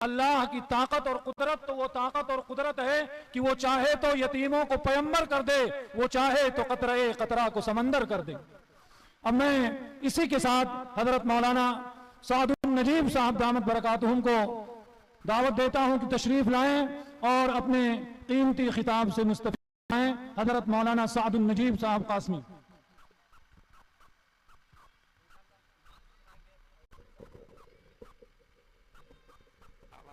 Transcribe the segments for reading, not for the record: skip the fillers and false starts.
अल्लाह की ताकत और कुदरत तो वो ताकत और कुदरत है कि वो चाहे तो यतीमों को पैगंबर कर दे, वो चाहे तो कतरे कतरा को समंदर कर दे। अब मैं इसी के साथ हजरत मौलाना सादुल नजीब साहब दामत बरकातुहुम को दावत देता हूं कि तशरीफ लाएं और अपने कीमती खिताब से मुस्तफीद आएं। हजरत मौलाना सादुल नजीब साहब कासमी।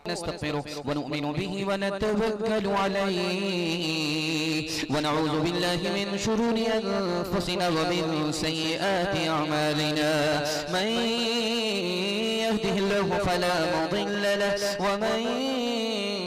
नस्तग़फिरुह व नु'मिनु बिही व नतवक्कलु अलैहि व नऊज़ु बिल्लाहि मिन शुरूरि अनफुसिना व मिन सय्यिआति अअमालिना मन यहदिहिल्लाहु फला मुदिल्ल लहु व मन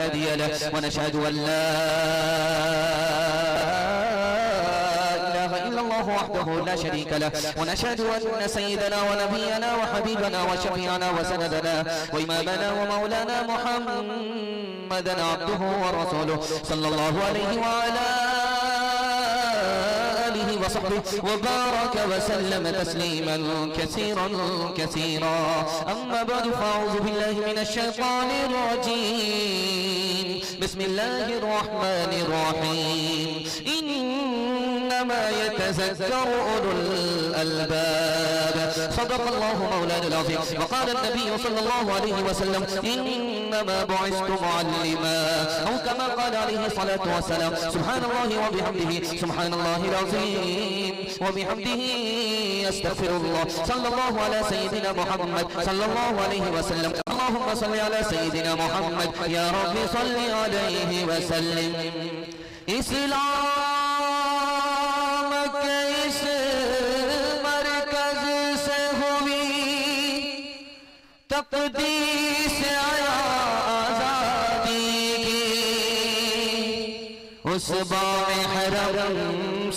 हादिय लहु व नशहदु अन ला वहदहु ला शरीक लहु व नशहदु अन्न सय्यदना व नबियना व हबीबना व शफीअना व सनदना व इमामना व मौलाना मुहम्मदन अब्दुहु व रसूलुहु सल्लल्लाहु अलैहि व अला आलिहि व सहबिहि व बारक व सल्लम तस्लीमन कसीरन कसीरा। अम्मा बअद फअऊज़ु बिल्लाहि मिनश शैतानिर रजीम। बिस्मिल्लाहिर रहमानिर रहीम। इन्नमा यतज़क्करु उलुल अलबाब। सदक़ल्लाहु मौलाना अज़ीम। व क़ाल अन्नबी सल्लल्लाहु अलैहि वसल्लम इन्नमा बुइस्तु मुअल्लिमा औ कमा क़ाल अलैहि सलातु वस्सलाम। सुब्हानल्लाहि व बिहम्दिहि सुब्हानल्लाहिल अज़ीम व बिहम्दिहि अस्तग़फिरुल्लाह। सल्लल्लाहु अला सय्यिदिना मुहम्मद सल्लल्लाहु अलैहि वसल्लम। अल्लाहुम्मा सल्लि अला सय्यिदिना मुहम्मद या रब्बि सल्लि अलैहि वसल्लिम। इस्लाम के इस मरकज़ से हुई तक़दीस आज़ादी की, उस बाग़ हरम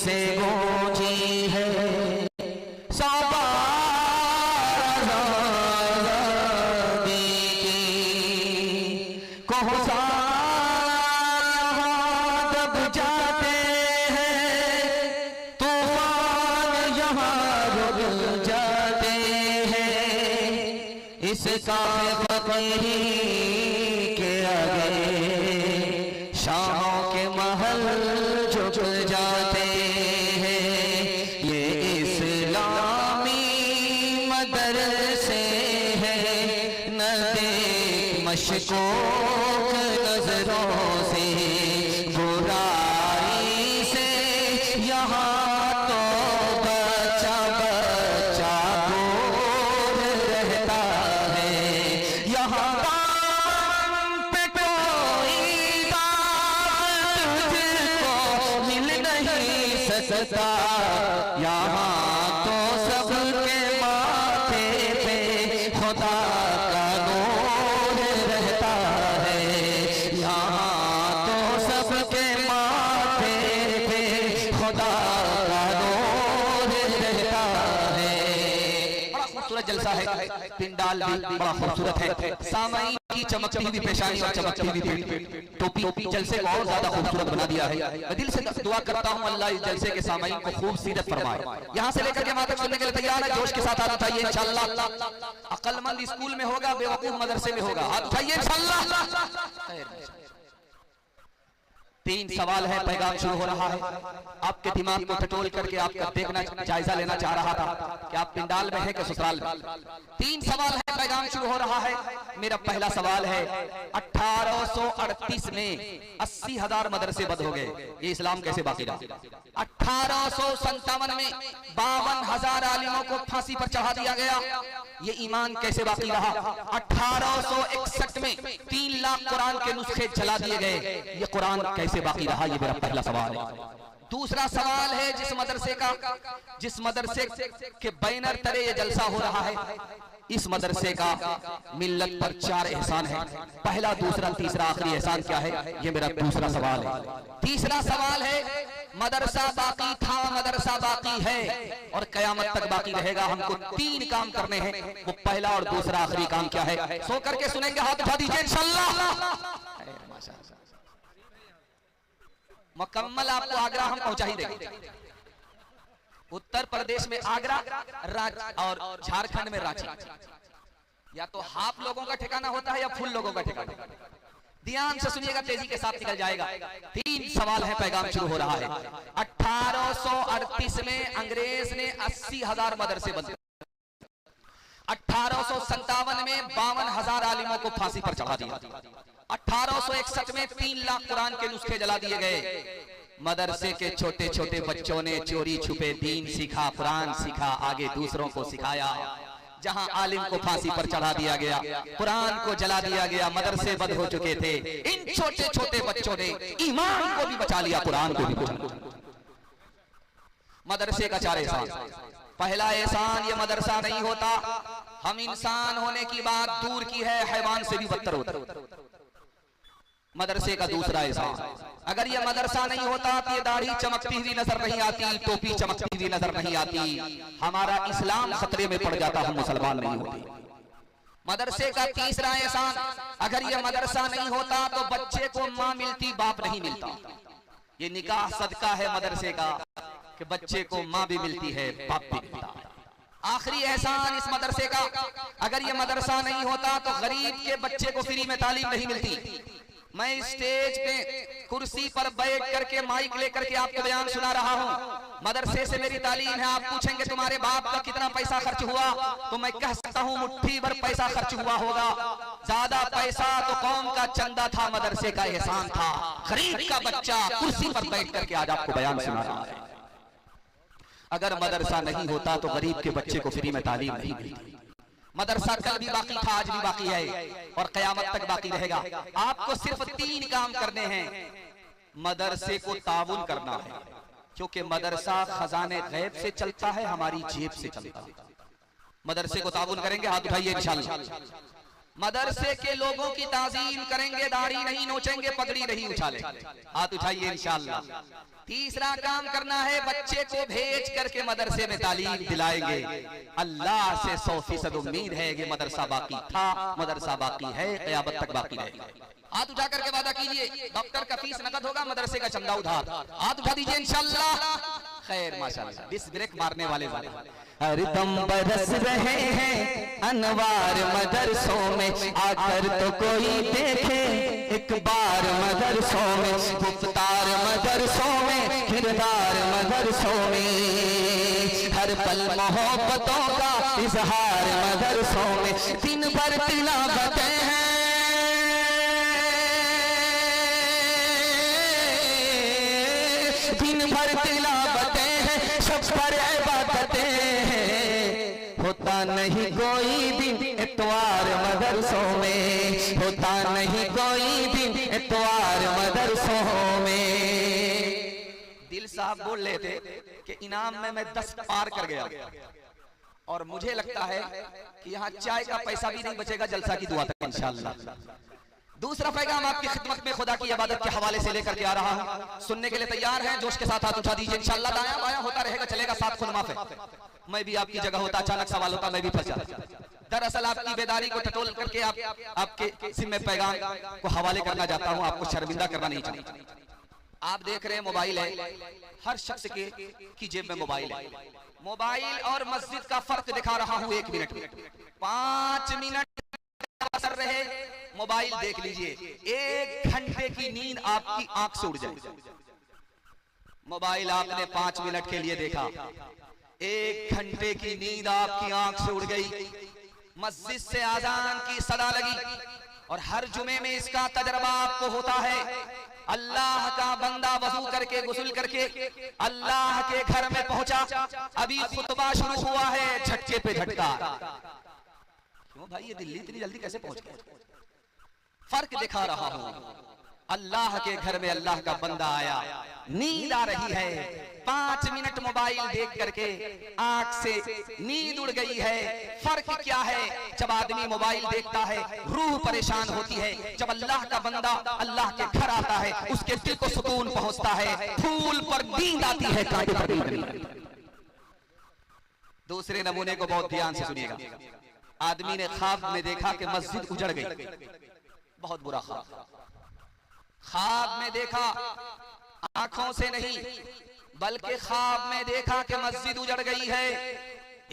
से गूंजी है साबार आज़ादी की। दब जाते हैं तूफान यहाँ रुक जाते हैं, इसका फकीरी के आगे शाहों के महल झुक जाते हैं। ये इस्लामी मदरसे हैं, न देख मशकूक नजरों से बुराई से यहाँ तो बच्चा बच्चा दूर रहता है। यहाँ पे कोई बात तुझको मिल नहीं सकता, यहाँ तो सबके माथे पे खुदा का नूर रहता है। यहाँ तो सबके माथे पे खुदा का नूर रहता है। बड़ा खूबसूरत जलसा है, पिंडाल भी बड़ा खूबसूरत है, सामाईन की चमकती हुई पेशानी और चमकती हुई टोपी जलसे को और ज्यादा खूबसूरत बना दिया है। मैं दिल से दुआ करता हूँ अल्लाह इस जलसे के सामाईन को खूब सीरत फरमाए। यहाँ से लेकर के वहां तक सुनने के लिए तैयार है? जोश के साथ हाथ उठाइए इंशाअल्लाह। अक्लमंद स्कूल में होगा, बेवकूफ मदरसे में होगा। हाथ उठाइए इंशाअल्लाह। तीन सवाल है, पैगाम शुरू हो रहा है। आपके दिमाग को टटोल करके आपका देखना जायजा लेना चाह रहा था कि आप पिंडाल में हैं कि ससुराल में। तीन सवाल है, पैगाम शुरू हो रहा है। मेरा पहला सवाल है, 1838 में 80,000 मदरसे बंद हो गए, ये इस्लाम कैसे बाकी रहा? 1857 में 52,000 आलिमों को फांसी पर चढ़ा दिया गया, ये ईमान कैसे बाकी रहा? 1861 में 3 लाख कुरान के नुस्खे जला दिए गए, ये कुरान कैसे बाकी रहा? ये मेरा पहला सवाल है। दूसरा सवाल है, जिस मदरसे के बैनर तले ये जलसा हो रहा है, इस मदरसे का मिल्लत पर 4 एहसान है। पहला, दूसरा, तीसरा, आखिरी एहसान क्या है? ये मेरा दूसरा सवाल है। तीसरा सवाल है, मदरसा बाकी था, मदरसा बाकी है और कयामत तक बाकी रहेगा। हमको 3 काम करने हैं, वो पहला और दूसरा आखिरी काम क्या है? सो करके सुनेंगे, हाथ उठा दीजिए इंशाअल्लाह। मुकम्मल आपको आगरा हम पहुंचा ही देंगे। उत्तर प्रदेश में आगरा और झारखंड में रांची। या तो हाफ लोगों का ठिकाना होता है या फुल लोगों का ठिकाना। ध्यान से सुनिएगा, तेजी के साथ निकल जाएगा। 3 सवाल है, पैगाम शुरू हो रहा है। 1838 में अंग्रेज ने 80,000 मदरसे बंद, 1857 में 52,000 आलिमों को फांसी पर चढ़ा दिया, 1861 में 3 लाख कुरान के नुस्खे जला दिए गए। मदरसे के छोटे छोटे बच्चों ने चोरी छुपे दीन सीखा, कुरान सीखा, आगे दूसरों को सिखाया। जहां आलिम को फांसी पर चढ़ा दिया गया, कुरान को जला दिया गया, मदरसे बंद हो चुके थे। इन छोटे छोटे बच्चों ने ईमान को भी बचा लिया, कुरान को भी बचा लिया। मदरसे का 4 एहसान। पहला एहसान, ये मदरसा नहीं होता, हम इंसान होने की बात दूर की है, हैवान से भी बदतर होता। मदरसे का दूसरा एहसान, अगर ये मदरसा नहीं होता तो ये दाढ़ी चमकती हुई नजर नहीं आती, टोपी चमकती हुई नजर नहीं आती, हमारा इस्लाम खतरे में पड़ जाता, हम मुसलमान नहीं होते। मदरसे का तीसरा एहसान, अगर ये मदरसा नहीं होता तो बच्चे को माँ मिलती, बाप नहीं मिलता। ये निकाह सदका है मदरसे का कि बच्चे को माँ भी मिलती है, बाप भी मिलता है। आखिरी एहसान इस मदरसे का, अगर ये मदरसा नहीं होता तो गरीब के बच्चे को फ्री में तालीम नहीं मिलती। मैं स्टेज पे कुर्सी पर बैठ करके माइक लेकर के आपको बयान सुना रहा हूँ, मदरसे से मेरी तालीम है। आप पूछेंगे तुम्हारे बाप का कितना पैसा खर्च हुआ, तो मैं कह सकता हूँ मुट्ठी भर पैसा खर्च हुआ होगा। ज्यादा पैसा तो कौम का चंदा था, मदरसे का एहसान था। गरीब का बच्चा कुर्सी पर बैठ करके आज आपको बयान सुना रहा है। अगर मदरसा नहीं होता तो गरीब के बच्चे को फ्री में तालीम नहीं मिलती। मदरसा कल भी बाकी था, आज भी बाकी है और कयामत तक बाकी रहेगा। आपको सिर्फ 3 काम करने हैं। मदरसे को ताउन करना है, क्योंकि मदरसा खजाने गैब से चलता है, हमारी जेब से चलता है। मदरसे को ताउन करेंगे, हाथ उठाइए इंशाअल्लाह। मदरसे के लोगों की ताजीम करेंगे, दाढ़ी नहीं नोचेंगे, पगड़ी नहीं उछालेंगे, हाथ उठाइए इंशाअल्लाह। तीसरा काम करना है, बच्चे को भेज करके मदरसे में तालीम दिलाएंगे। अल्लाह से 100% उम्मीद है कि मदरसा बाकी था, मदरसा बाकी है, क़यामत तक बाकी रहेगा। हाथ उठा करके वादा कीजिए, डॉक्टर का फीस नकद होगा, मदरसे का चंदा उधार। हाथ उठा दीजिए इंशाअल्लाह। खैर माशाअल्लाह, डिस ब्रेक मारने वाले हरदम बरस रहे हैं अनवार मदरसों में, आकर तो कोई देखे एक बार मदरसों में, गुफ्तार मदरसों में, किरदार मदरसों में, हर पल मोहब्बतों का इजहार मदरसों में। दिन भर तिलावतें हैं, दिन भर तिलावतें हैं, सब पर इबादतें हैं। होता नहीं कोई दिन इतवार मदरसों में, होता नहीं कोई दिन इतवार मदरसों में। दिल साहब बोल रहे थे कि इनाम में मैं 10 पार कर गया, और मुझे लगता है कि यहाँ चाय का पैसा भी नहीं बचेगा जलसा की दुआ तक इंशाअल्लाह। दूसरा पैगाम आपकी खिदमत में खुदा की इबादत के हवाले से लेकर के आ रहा हूं, सुनने के लिए तैयार हैं? जोश के साथ हाथ उठा दीजिए इंशाअल्लाह। दायां बायां होता रहेगा, चलेगा, साथ खुद माफ है। मैं भी आपकी जगह होता, अचानक सवाल होता, मैं भी फंस जाता। दरअसल आपकी बेदारी को टटोल करके आपके जिम्मे पैगाम को हवाले करना चाहता हूं, आपको शर्मिंदा करना नहीं चाहता। आप देख रहे हैं मोबाइल है, हर शख्स की जेब में मोबाइल है। मोबाइल और मस्जिद का फर्क दिखा रहा हूं 1 मिनट में। 5 मिनट असर रहे, मोबाइल देख लीजिए, 1 घंटे की नींद आपकी आंख से उड़ जाए। मोबाइल आपने 5 मिनट के लिए देखा, 1 घंटे की नींद आपकी आंख से उड़ गई। मस्जिद से आजान की सदा लगी, और हर जुमे में इसका तजर्बा आपको होता है। अल्लाह का बंदा वजू करके गुस्ल करके अल्लाह के घर में पहुंचा, अभी खुतबा शुरू हुआ है, झटके पे झटका। क्यों भाई, ये दिल्ली इतनी जल्दी कैसे पहुंच गए? फर्क दिखा रहा हूं। अल्लाह के घर में अल्लाह का बंदा आया, नींद आ रही है, 5 मिनट मोबाइल देख करके आंख से नींद उड़ गई है। फर्क क्या है? जब आदमी मोबाइल देखता है रूह परेशान होती है, जब अल्लाह का बंदा अल्लाह के घर आता है उसके दिल को सुकून पहुंचता है, फूल पर नींद आती है, कांटे पर नींद नहीं आती। दूसरे नमूने को बहुत ध्यान से सुनिएगा। आदमी ने ख्वाब में देखा कि मस्जिद उजड़ गई, बहुत बुरा ख्वाब। ख्वाब में देखा, आंखों से नहीं बल्कि ख्वाब में देखा कि मस्जिद उजड़ गई है।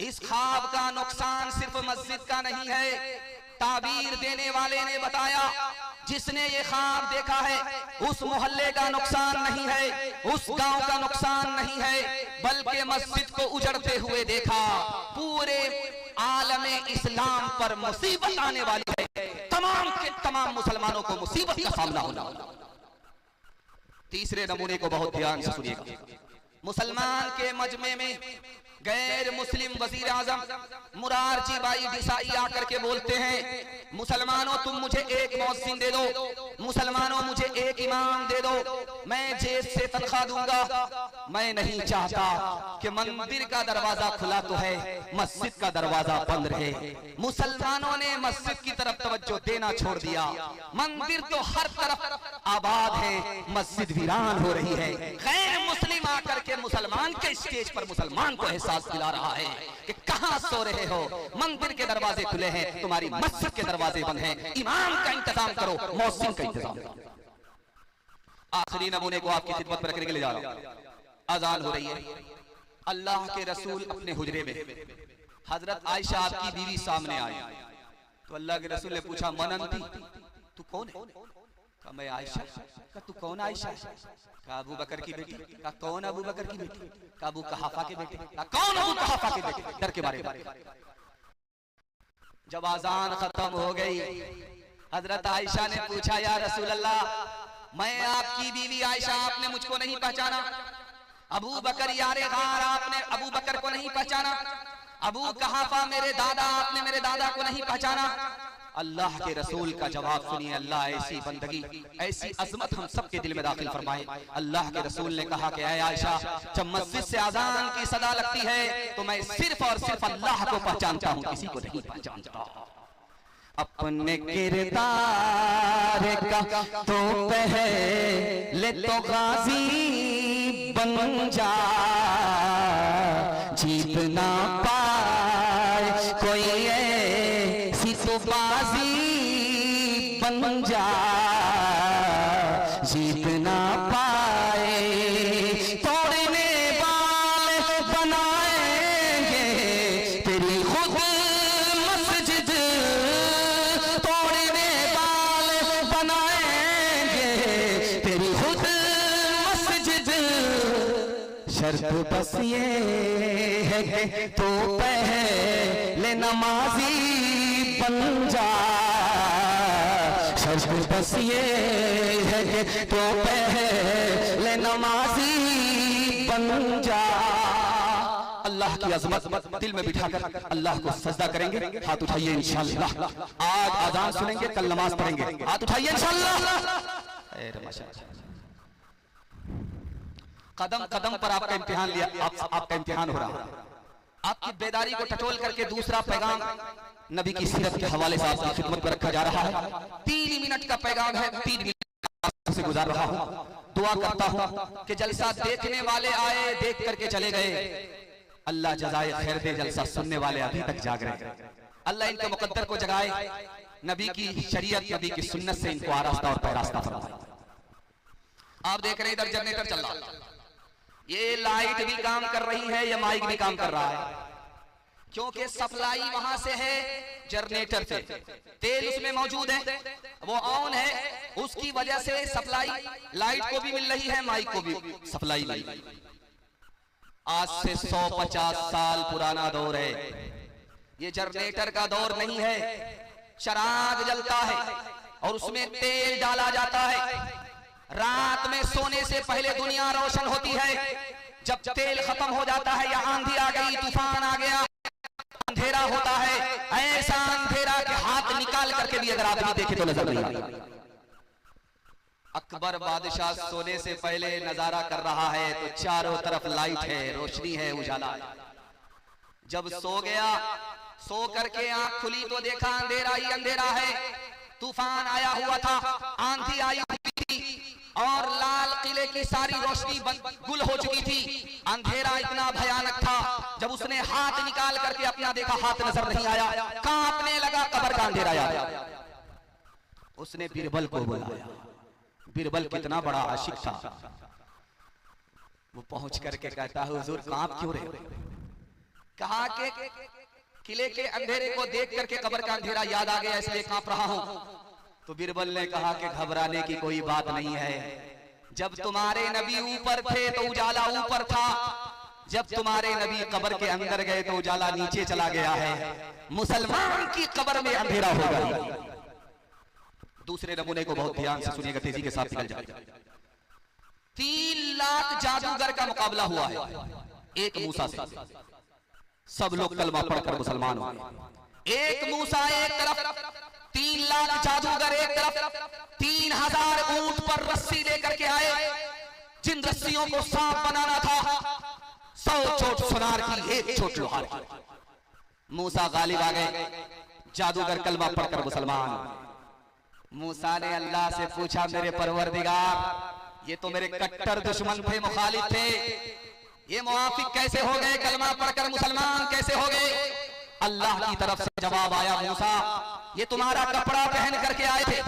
इस ख्वाब का नुकसान सिर्फ मस्जिद का नहीं है, ताबीर देने वाले ने बताया जिसने ये ख्वाब देखा है उस मोहल्ले का नुकसान नहीं है, उस गांव का नुकसान नहीं है, बल्कि मस्जिद को उजड़ते हुए देखा। पूरे आलमे इस्लाम पर मुसीबत आने वाली है, तमाम के तमाम मुसलमानों को मुसीबत का सामना होना। तीसरे नमूने को बहुत ध्यान से सुनिएगा। मुसलमान के मजमे में गैर मुस्लिम वजीर आजम मुरारजी भाई देसाई आकर के बोलते हैं, मुसलमानों तुम मुझे एक मुअज्जिन दे दो, मुसलमानों मुझे एक इमाम दे दो, मैं जेब से तनख्वाह दूंगा। मैं नहीं चाहता कि मंदिर का दरवाजा खुला तो है, मस्जिद का दरवाजा बंद रहे। मुसलमानों ने मस्जिद की तरफ तवज्जो देना छोड़ दिया। मंदिर तो हर तरफ आबाद है, मस्जिद वीरान हो रही है। गैर मुस्लिम आकर के मुसलमान के स्टेज पर मुसलमान को एहसास दिला रहा है कि कहां सो रहे हो, मंदिर के दरवाजे खुले हैं, तुम्हारी मस्जिद के दरवाजे बंद हैं, इमाम का इंतजाम करो, मौसिन का इंतजाम करो। आखिरी नमूने को आपकी खिदमत में रखने के लिए जा रहा हूं। अजान हो रही है, अल्लाह के रसूल अपने हुजरे में, हजरत आयशा आपकी बीवी सामने आई, तो अल्लाह के रसूल ने पूछा मनंती तू कौन है? कहा मैं आयशा। कहा तू कौन आयशा? कहा अबू बकर की बेटी। कहा कौन अबू बकर की बेटी? कहा अबू कहाफा के बेटे। कहा कौन अबू कहाफा के बेटे? डर के बारे में। जब आजान खत्म हो गई, हजरत आयशा ने पूछा या रसूल अल्लाह मैं आपकी बीवी आयशा, आपने मुझको नहीं पहचाना? अबू बकर यारे गार, आपने अबू बकर को नहीं पहचाना? अबू कहाफा मेरे दादा, आपने मेरे दादा को नहीं पहचाना? अल्लाह के रसूल का जवाब सुनिए। अल्लाह ऐसी बंदगी, ऐसी अजमत हम सबके दिल में दाखिल फरमाए। अल्लाह के रसूल ने कहा कि ऐ आयशा, जब मस्जिद से अजान की सदा लगती है तो मैं सिर्फ और सिर्फ अल्लाह को पहचानता हूँ, किसी को नहीं पहचानता। अपने किरदार का तो पहले तो गाजी बन जा, जीत ना पाए कोई ऐसी तो बाजी बन जा, जीत ना पाए तोड़ने वाले बनाएंगे तेरी खुद मस्जिद, तोड़ने वाले बनाएंगे तेरी खुद मस्जिद। शर्त बस ये है कि तो पहले नमाजी बन जा, शर्त बस ये है कि तो पहले नमाजी बन जा। अल्लाह की अजमत दिल में बिठाकर अल्लाह को सजदा करेंगे। हाथ उठाइए इंशाअल्लाह। आज अजान सुनेंगे, कल नमाज पढ़ेंगे। हाथ उठाइए इंशाअल्लाह। कदम कदम पर आपका इम्तिहान लिया, आपका इम्तिहान हो रहा है। आपकी बेदारी को टटोल करके दूसरा पैगाम नबी की सीरत के हवाले से आपकी खिदमत में रखा जा रहा है। 3 मिनट का पैगाम है, 3 मिनट से गुजार रहा हूँ। दुआ करता हूँ कि जलसा देखने वाले आए, देख करके चले गए, अल्लाह जज़ाए खैर दे। जलसा सुनने वाले अभी तक जाग रहे, अल्लाह इनके मुकद्दर को जगाए, नबी की शरीयत, नबी की सुन्नत से इनको आरास्ता और पैरास्ता फरमाए। आप देख रहे हैं इधर जनरेटर चल रहा है, ये लाइट भी काम कर रही है, ये माइक भी काम कर रहा है, क्योंकि सप्लाई वहां से है जनरेटर से, तेल उसमें मौजूद है, वो ऑन है, उसकी वजह से सप्लाई लाइट को भी मिल रही है, माइक को भी सप्लाई मिल रही है। आज से 150 साल पुराना दौर है, ये जनरेटर का दौर नहीं है। चराग जलता है और उसमें तेल डाला जाता है। रात में सोने से पहले दुनिया रोशन होती है, जब तेल खत्म हो जाता है या आंधी आ गई, तूफान आ गया, अंधेरा होता है, ऐसा अंधेरा कि हाथ निकाल करके भी अगर आदमी देखे तो नजर नहीं आता। अकबर बादशाह सोने से पहले नजारा कर रहा है तो चारों तरफ लाइट है, रोशनी है, उजाला है। जब सो गया, सो करके आंख खुली तो देखा अंधेरा ही अंधेरा है। तूफान आया हुआ था, आंधी आई हुई थी और लाल किले की सारी रोशनी गुल हो चुकी थी। अंधेरा इतना भयानक था, जब उसने हाथ निकाल करके अपना देखा, हाथ नजर नहीं आया, कांपने लगा, कब्र का अंधेरा आया। उसने बीरबल को बुलाया। बीरबल कितना बड़ा आशिक था, वो पहुंच करके कहता है हुजूर कांप क्यों रहे हो? कहा कि किले के अंधेरे को देख करके कब्र का अंधेरा याद आ गया, इसलिए कांप रहा हूं। तो बिरबल ने कहा कि घबराने की कोई बात नहीं है। जब तुम्हारे नबी ऊपर थे तो उजाला ऊपर था, जब तुम्हारे नबी कब्र के अंदर गए तो उजाला नीचे चला गया है। मुसलमान की कब्र में अंधेरा होगा। दूसरे नमूने को बहुत ध्यान से सुनिएगा, तेजी के साथ निकल जाए। 3 लाख जादूगर का मुकाबला हुआ है एक मूसा से। सब लोग कलमा पढ़कर मुसलमान हुए। एक मूसा एक तरफ, 3 लाख जादूगर एक तरफ, 3000 ऊंट पर रस्सी लेकर के आए, जिन रस्सियों को सांप बनाना था। 100 चोट सोनार की, 1 चोट लोहार की। मूसा गालिब आ गए, जादूगर कलमा पढ़कर मुसलमान। मूसा ने अल्लाह से पूछा, मेरे परवरदिगार, ये तो मेरे कट्टर दुश्मन थे, मुखालिफ थे, ये मुआफिक कैसे हो गए, कलमा पढ़कर मुसलमान कैसे हो गए? अल्लाह की तरफ से जवाब आया, मूसा ये तुम्हारा कपड़ा पहन करके आए थे,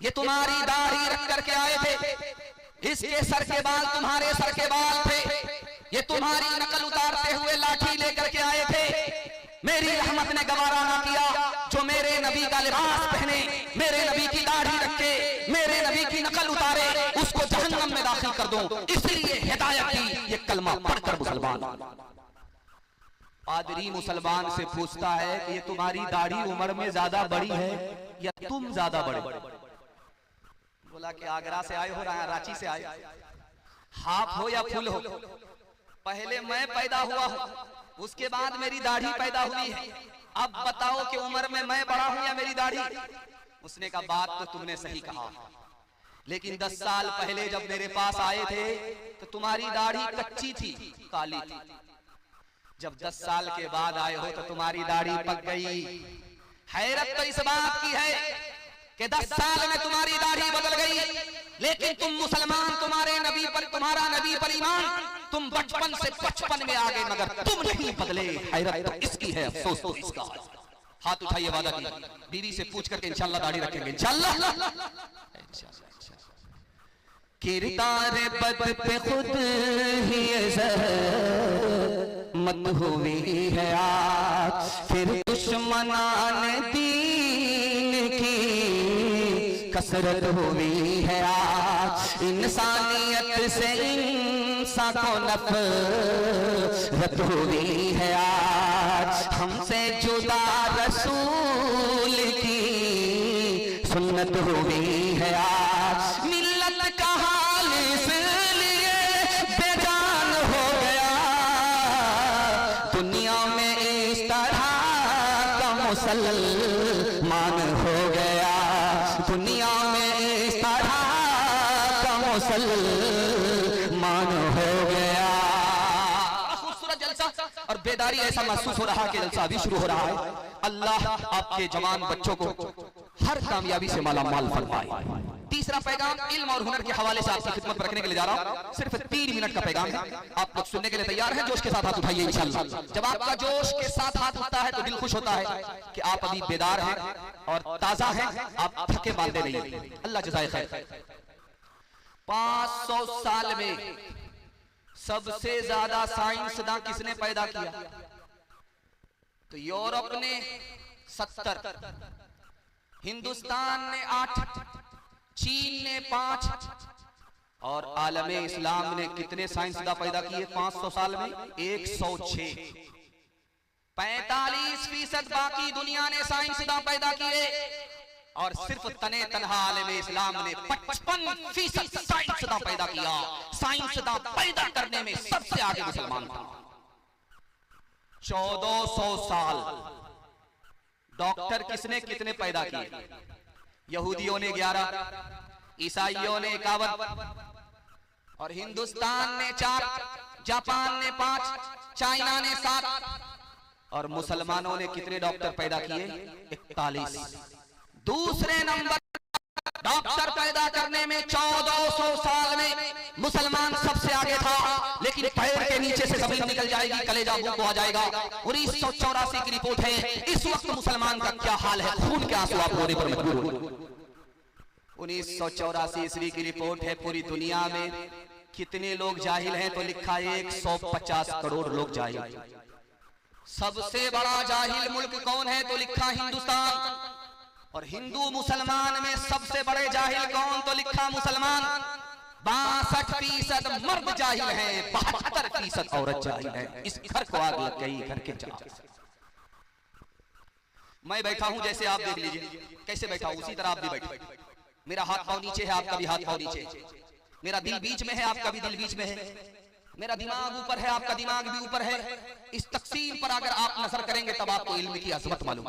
ये तुम्हारी दाढ़ी रख करके आए थे, इसके सर के बाल तुम्हारे सर के बाल थे, ये तुम्हारी नकल उतारते हुए लाठी लेकर के आए थे। मेरी रहमत ने गवारा ना किया, जो मेरे नबी का लिबास पहने, मेरे नबी की दाढ़ी रखे, मेरे नबी की नकल उतारे, उसको जहन्नम में दाखिल कर दूं। इसलिए हिदायत की, ये कलमा पढ़कर मुसलमान। पादरी मुसलमान से पूछता है कि ये तुम्हारी दाढ़ी उम्र में ज्यादा बड़ी है या तुम ज्यादा बड़े? बोला कि आगरा से आए हो, रांची से आए, हाफ हो या फुल हो, पहले मैं पैदा हुआ हूं, उसके बाद मेरी दाढ़ी पैदा हुई है, अब बताओ कि उम्र में मैं बड़ा हूं या मेरी दाढ़ी? उसने कहा बात तो तुमने सही कहा, लेकिन 10 साल पहले जब मेरे पास आए थे तो तुम्हारी दाढ़ी कच्ची थी, काली थी। जब 10 साल के बाद आए हो तो तुम्हारी दाढ़ी पक गई। हैरत तो इस बात की है कि 10 साल में तुम्हारी दाढ़ी बदल गई, लेकिन तुम मुसलमान, तुम्हारे नबी पर, तुम्हारा नबी पर ईमान, तुम बचपन से 55 में आ गए, मगर तुम नहीं बदले। हैरत तो इसकी है, अफसोस तो इसका। हाथ उठाइए, वादा की बीवी से पूछ करके इंशाल्लाह दाढ़ी रखेंगे, इंशाल्लाह। किरदार बद पे खुद ही मत हुई है आज, फिर दुश्मनान दीन की कसरत हुई है आज। इंसानियत से इंसान को नफरत हुई है आज, हमसे जुदा रसूल की सुन्नत हुई है आज। मिल्लत का हाल इसलिए बेजान हो गया, दुनिया में इस तरह का मुसलमान हो गया, दुनिया में इस तरह का मुसलमान हो गया। खूबसूरत जलसा और बेदारी ऐसा महसूस हो रहा कि जलसा अभी शुरू हो रहा है। अल्लाह आपके जवान बच्चों को हर कामयाबी से माला माल फरमाए। तीसरा पैगाम इल्म और हुनर के हवाले से आपकी खिदमत रखने के लिए जा रहा हूं। सिर्फ 3 मिनट का पैगाम है, आप लोग सुनने के लिए तैयार हैं? जोश के साथ हाथ उठाइए इंशाल्लाह। जब आपका जोश के साथ हाथ उठता है तो दिल खुश होता है कि आप अभी बेदार हैं और ताजा हैं, आप थके मांदे नहीं। अल्लाह जज़ाए खैर। 500 साल में सबसे ज्यादा साइंसदान किसने पैदा किया? तो यूरोप ने 70, हिंदुस्तान ने 8, चीन ने 5 और आलमे इस्लाम ने कितने साइंसदान पैदा किए 500 साल में? 106। 45% बाकी दुनिया ने साइंसदान पैदा किए और सिर्फ तने तनहा आलमे इस्लाम ने 55% साइंसदान पैदा किया। साइंसदान पैदा करने में सबसे आगे मुसलमान था। 1400 साल डॉक्टर किसने कितने पैदा किए? यहूदियों ने 11, ईसाइयों ने 51 और हिंदुस्तान ने 4, जापान ने 5, चाइना ने 7 और मुसलमानों ने कितने डॉक्टर पैदा किए? 41। दूसरे नंबर डॉक्टर पैदा करने में 1400 साल में मुसलमान सबसे आगे था, लेकिन पैर के नीचे से जमीन निकल जाएगी, कलेजा मुंह को आ जाएगा। 1984 की रिपोर्ट है, इस वक्त मुसलमान का क्या हाल है, खून के आंसू आप रोने पर मजबूर हो। 1984 ईस्वी की रिपोर्ट है। पूरी दुनिया में कितने लोग जाहिल हैं? तो लिखा है 150 करोड़ लोग जाहिल। सबसे बड़ा जाहिल मुल्क कौन है तो लिखा हिंदुस्तान, और हिंदू मुसलमान में सबसे बड़े जाहिल कौन तो लिखा मुसलमान। 62% मर्द जाहिल हैं, 72% औरत जाहिल है। इस घर को आग लग गई, घर के चला। मैं बैठा हूं जैसे आप देख लीजिए कैसे बैठा हूं, उसी तरह आप भी बैठे। मेरा हाथ पांव नीचे है, आपका भी हाथ पांव नीचे है। मेरा दिल बीच में है, आपका भी दिल बीच में है। मेरा दिमाग ऊपर है, आपका दिमाग भी ऊपर है। इस तकसीम पर अगर आप नजर करेंगे तब आपको इल्म की अजमत मालूम।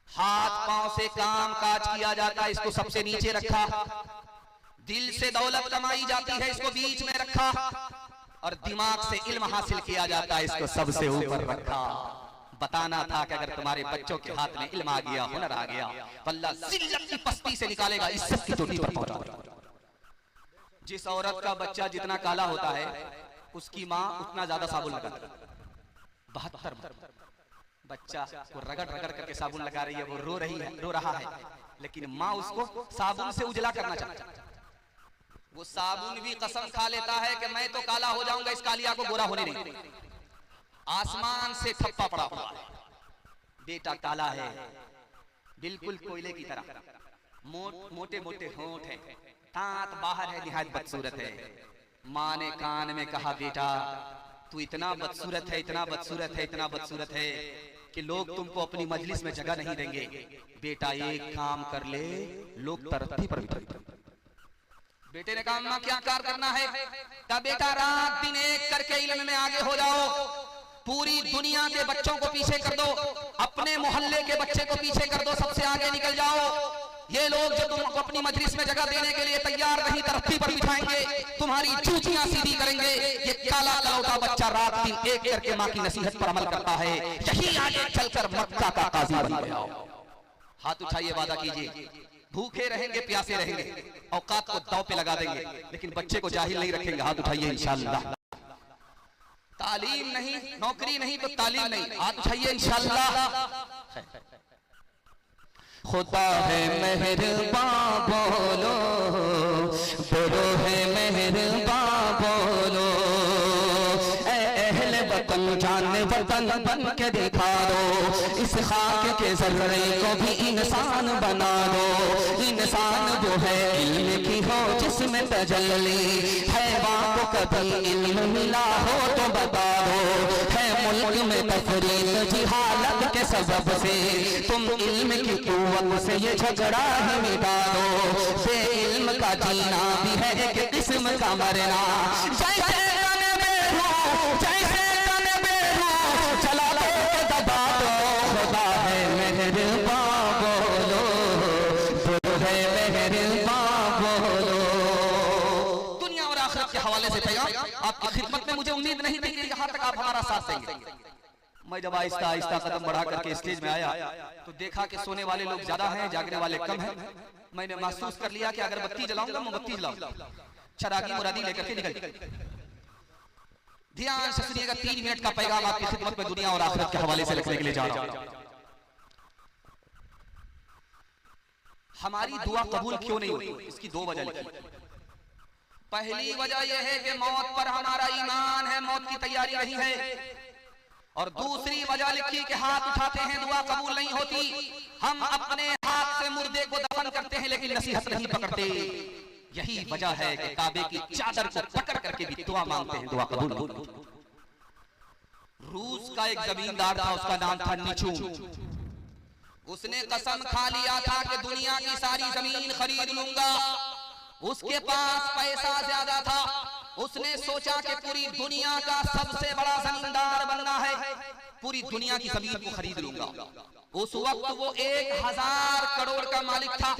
हाथ पांव से काम काज किया जाता है, इसको सबसे नीचे रखा। दिल से दौलत कमाई जाती है, इसको बीच में रखा। और दिमाग से इल्म हासिल किया जाता है, इसको सबसे ऊपर रखा। बताना था कि अगर तुम्हारे बच्चों के हाथ में इल्म आ गया, हुनर आ गया, अल्लाह जिल्लत की पस्ती से निकालेगा, इज्जत की चोटी पर पहुंचाएगा। जिस औरत का बच्चा जितना काला होता है उसकी माँ उतना ज्यादा साबुन लगाती है। 72 बच्चा को रगड़ रगड़ करके साबुन लगा रही है, वो रो रहा है, लेकिन माँ उसको साबुन से उजला करना चाहती है। वो साबुन भी कसम खा लेता है कि मैं तो काला हो जाऊंगा, इस कालिया को गोरा होने नहीं। आसमान से ठप्पा पड़ा हुआ है, बेटा काला है बिल्कुल कोयले की तरह, मोटे मोटे होंठ है, दांत बाहर है, निहायत बदसूरत है। माँ ने कान में कहा, बेटा तू इतना बदसूरत है, इतना बदसूरत है, इतना बदसूरत है कि लोग तुमको अपनी मजलिस में जगह नहीं देंगे। बेटा एक काम कर ले, लोग तरक्की पर बिठाएंगे। बेटे ने कहा, अम्मा क्या कार्य करना है? कहा, बेटा रात दिन एक करके इल्म में आगे हो जाओ, पूरी दुनिया के बच्चों को पीछे कर दो, अपने मोहल्ले के बच्चे को पीछे कर दो, सबसे आगे निकल जाओ। ये लोग जो तुमको अपनी मजलिस में जगह देने के लिए तैयार नहीं, तरक्की पर बिठाएंगे, तुम्हारी चूचियां सीधी करेंगे। ये काला लौटा बच्चा रात दिन एक करके माँ की नसीहत पर अमल करता है, यही आगे चलकर मक्का का काजी बन गया। हाथ उठाइए, वादा कीजिए, भूखे रहेंगे प्यासे रहेंगे, औकात को दांव पे लगा देंगे, लेकिन बच्चे को जाहिल नहीं रखेंगे। हाथ उठाइए, इंशाअल्लाह। तालीम नहीं, नौकरी नहीं तो तालीम नहीं। हाथ उठाइए, इंशाअल्लाह। खुदा है मेहरबान बोलो, बोलो है मेहरबान बोलो। अहले वतन जान वतन बन के दिखा दो, इस खाक के जर्रे को भी इंसान बना दो। इंसान वो है इल्म की हो जिसमें तजल्ली, हैवान को कभी इल्म मिला हो तो बता दो। है मुल्क में तफरीक जिहालत के सबब से, तुम इल्म की कुव्वत से ये झगड़ा ही मिटा दो। बे इल्म का जीना भी है एक किस्म का मरना। जैसे चला लो दबा दो, खुदा है मेहरबान बोलो, बोलो है मेहरबान बोलो। दुनिया और आखिरत के हवाले से पैगाम आपकी खिदमत में मुझे उम्मीद नहीं थी कि यहाँ तक आप हमारा साथ देंगे। मैं जब आहिस्ता आहिस्ता कदम बढ़ा करके स्टेज में आया तो देखा कि सोने वाले लोग ज्यादा हैं, जागने वाले कम हैं। मैंने महसूस कर लिया कि अगर बत्ती जलाऊंगा, मोमबत्ती जलाऊंगा, चरागी मुरादी लेकर के निकल। ध्यान से सुनिएगा, 3 मिनट का पैगाम आपकी खिदमत में दुनिया और आखिरत के हवाले से लिखने के लिए जा रहा हूं। हमारी दुआ कबूल क्यों नहीं होती? इसकी 2 वजह लिखी। पहली वजह यह है कि मौत पर हमारा ईमान है, मौत की तैयारी नहीं है। और दूसरी वजह लिखी कि हाथ उठाते हैं, दुआ कबूल नहीं होती। हम अपने हाथ से मुर्दे को दफन करते हैं लेकिन नसीहत नहीं पकड़ते। यही वजह है कि काबे की चादर को पकड़ करके भी दुआ मांगते हैं, दुआ कबूल नहीं होती। रूस का एक जमींदार था, उसका नाम था निचूम। उसने कसम खा लिया था कि दुनिया की सारी जमीन खरीद लूंगा। उसके पास पैसा ज्यादा था, उसने सोचा कि पूरी दुनिया का सबसे बड़ा जमींदार बनना है, पूरी दुनिया की जमीन को खरीद लूंगा। उस वक्त वो 1000 करोड़ का मालिक था।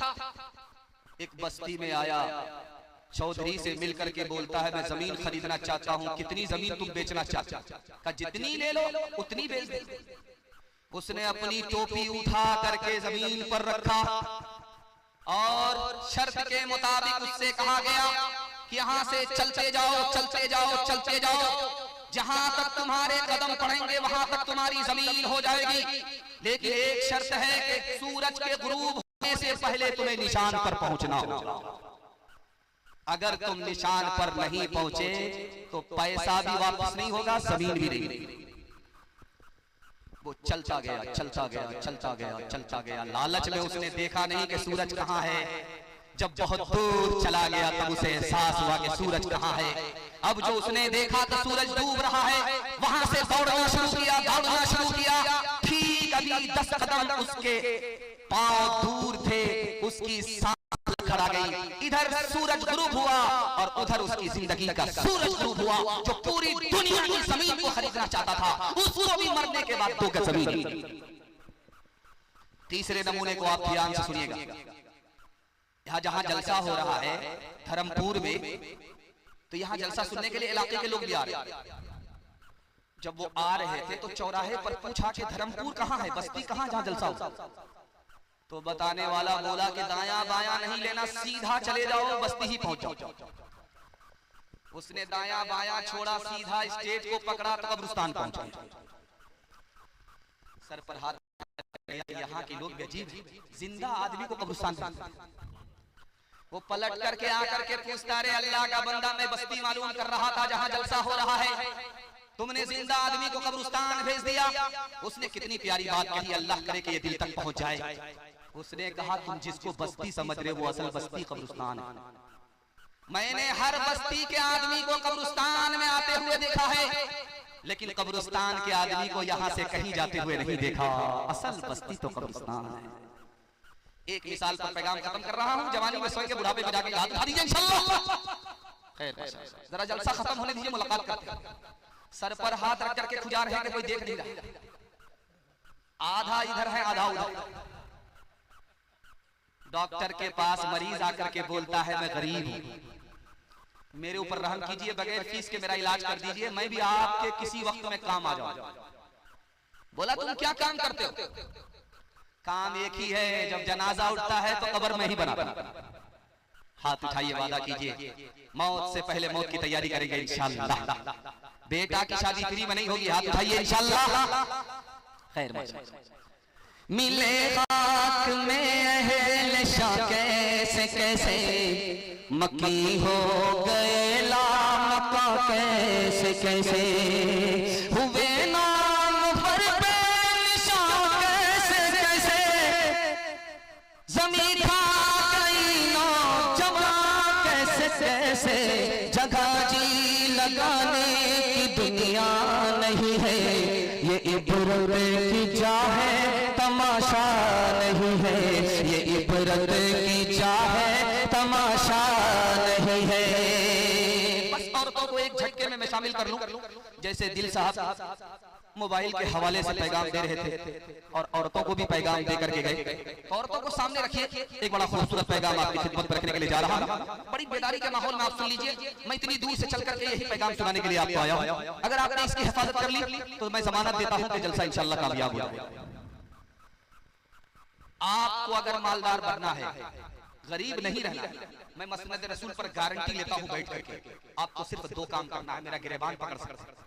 एक बस्ती में आया, चौधरी से मिलकर के बोलता है, मैं जमीन खरीदना चाहता हूँ, कितनी जमीन तुम बेचना चाहते हो? कहा, जितनी ले लो उतनी बेच दे। उसने अपनी टोपी उठा करके जमीन पर रखा और शर्त के मुताबिक उससे कहा गया कि यहाँ से चलते जाओ, चलते जाओ, चलते जाओ, जहां तक तुम्हारे कदम पड़ेंगे वहां तक तुम्हारी जमीन हो जाएगी। लेकिन एक शर्त है कि सूरज के गुरूब होने से पहले तुम्हें निशान पर पहुंचना होगा। अगर तुम निशान पर नहीं पहुंचे तो पैसा भी वापस नहीं होगा, जमीन भी नहीं। वो चलता गया चलता गया चलता गया चलता गया। लालच में उसने देखा नहीं कि सूरज कहाँ है। जब बहुत दूर चला गया तब उसे एहसास हुआ कि सूरज कहाँ है। अब जो उसने देखा तो सूरज डूब रहा है। वहां से दौड़ना शुरू किया, दौड़ना शुरू किया। ठीक अभी 10 कदम उसके पांव दूर थे, उसकी सांस खड़ा गई। इधर सूरज गुरूब हुआ और उधर उसकी जिंदगी का सूरज गुरूब हुआ। जो पूरी दुनिया की जमीन को खरीदना चाहता था, उसको भी मरने के बाद 2 गज जमीन। तीसरे नमूने को आप ध्यान से सुनिएगा। यहाँ जहां जलसा हो रहा है धर्मपुर में, तो यहाँ जलसा सुनने के लिए इलाके के लोग भी आ रहे हैं। जब वो आ रहे थे तो चौराहे पर पूछा कि धर्मपुर कहाँ है, बस्ती कहाँ जहाँ जलसा हो। तो बताने वाला बोला कि दायां बायां नहीं लेना, सीधा चले जाओ, बस्ती ही पहुंच जाओ। उसने दायां बायां छोड़ा, सीधा स्टेज को पकड़ा तो कब्रिस्तान पहुंचा। सर पर हाथ, यहाँ के लोग अजीब, जिंदा आदमी को कब्रिस्तान। वो पलट करके आकर के पूछता, रे अल्लाह का बंदा, मैं बस्ती मालूम कर रहा था जहां जलसा हो रहा है, तुमने जिंदा आदमी को कब्रिस्तान भेज दिया। उसने कितनी प्यारी बात कही, अल्लाह करे कि ये दिल तक पहुंच जाए। उसने कहा, तुम जिसको बस्ती समझ रहे वो असल बस्ती कब्रिस्तान है। मैंने हर बस्ती के आदमी को कब्रिस्तान में आते हुए देखा है, लेकिन कब्रिस्तान के आदमी को यहाँ से कहीं जाते हुए नहीं देखा। असल बस्ती तो कब्रिस्तान है। एक मिसाल पर पैगाम खत्म कर रहा हूँ। जवानी में सोए के बुढ़ापे में जाके याद उठा दीजिए इंशाअल्लाह। खैर, जरा जलसा खत्म होने दीजिए, मुलाकात करते हैं। सर पर हाथ रख करके खुजा रहे कि कोई देख नहीं रहा। आधा इधर है आधा उधर। डॉक्टर के पास मरीज आकर के बोलता है, मैं गरीब हूँ, मेरे ऊपर रहम कीजिए, बगैर फीस के मेरा इलाज कर दीजिए, मैं भी आपके किसी वक्त में काम आ जाऊं। बोला, तुम क्या काम करते हो? काम एक ही है, जब जनाजा उठता है तो कब्र में ही बनाता। हाथ उठाइए, वादा कीजिए, मौत से पहले मौत की तैयारी करेंगे इंशाअल्लाह। बेटा की शादी फ्री में नहीं होगी, हाथ उठाइए इंशाअल्लाह। खैर, मिले खाक में अहले शाह कैसे कैसे, मक्की हो गए लामका कैसे कैसे, हुए नाम पर बेनिशान कैसे कैसे, जमीन खा गई नौजवान कैसे कैसे, जगह जी लगाने की दुनिया नहीं है, ये इबरत की चाह है तमाशा नहीं है, ये इबरत की चाह है तमाशा नहीं है। बस औरतों को एक झटके में मैं शामिल कर लूं। जैसे दिल साहब मोबाइल के हवाले से पैगाम दे रहे थे और औरतों को भी पैगाम दे करके गए। औरतों को सामने रखिए, एक बड़ा खूबसूरत पैगाम आपकी खिदमत में रखने के लिए जा रहा हूं। बड़ी बेदारी के माहौल में आप सुन लीजिए। मैं इतनी दूर से चल करके यही पैगाम सुनाने के लिए आपको आया हूं। अगर आपने इसकी हिफाजत कर ली तो मैं जमानत देता हूं कि जलसा इंशाअल्लाह कामयाब हो जाएगा। आपको अगर मालदार बनना है, गरीब नहीं रहना है, मैं मसनद रसूल पर गारंटी लेता हूं बैठ करके, आपको सिर्फ 2 काम करना है, मेरा गिरेबान पकड़ सकते।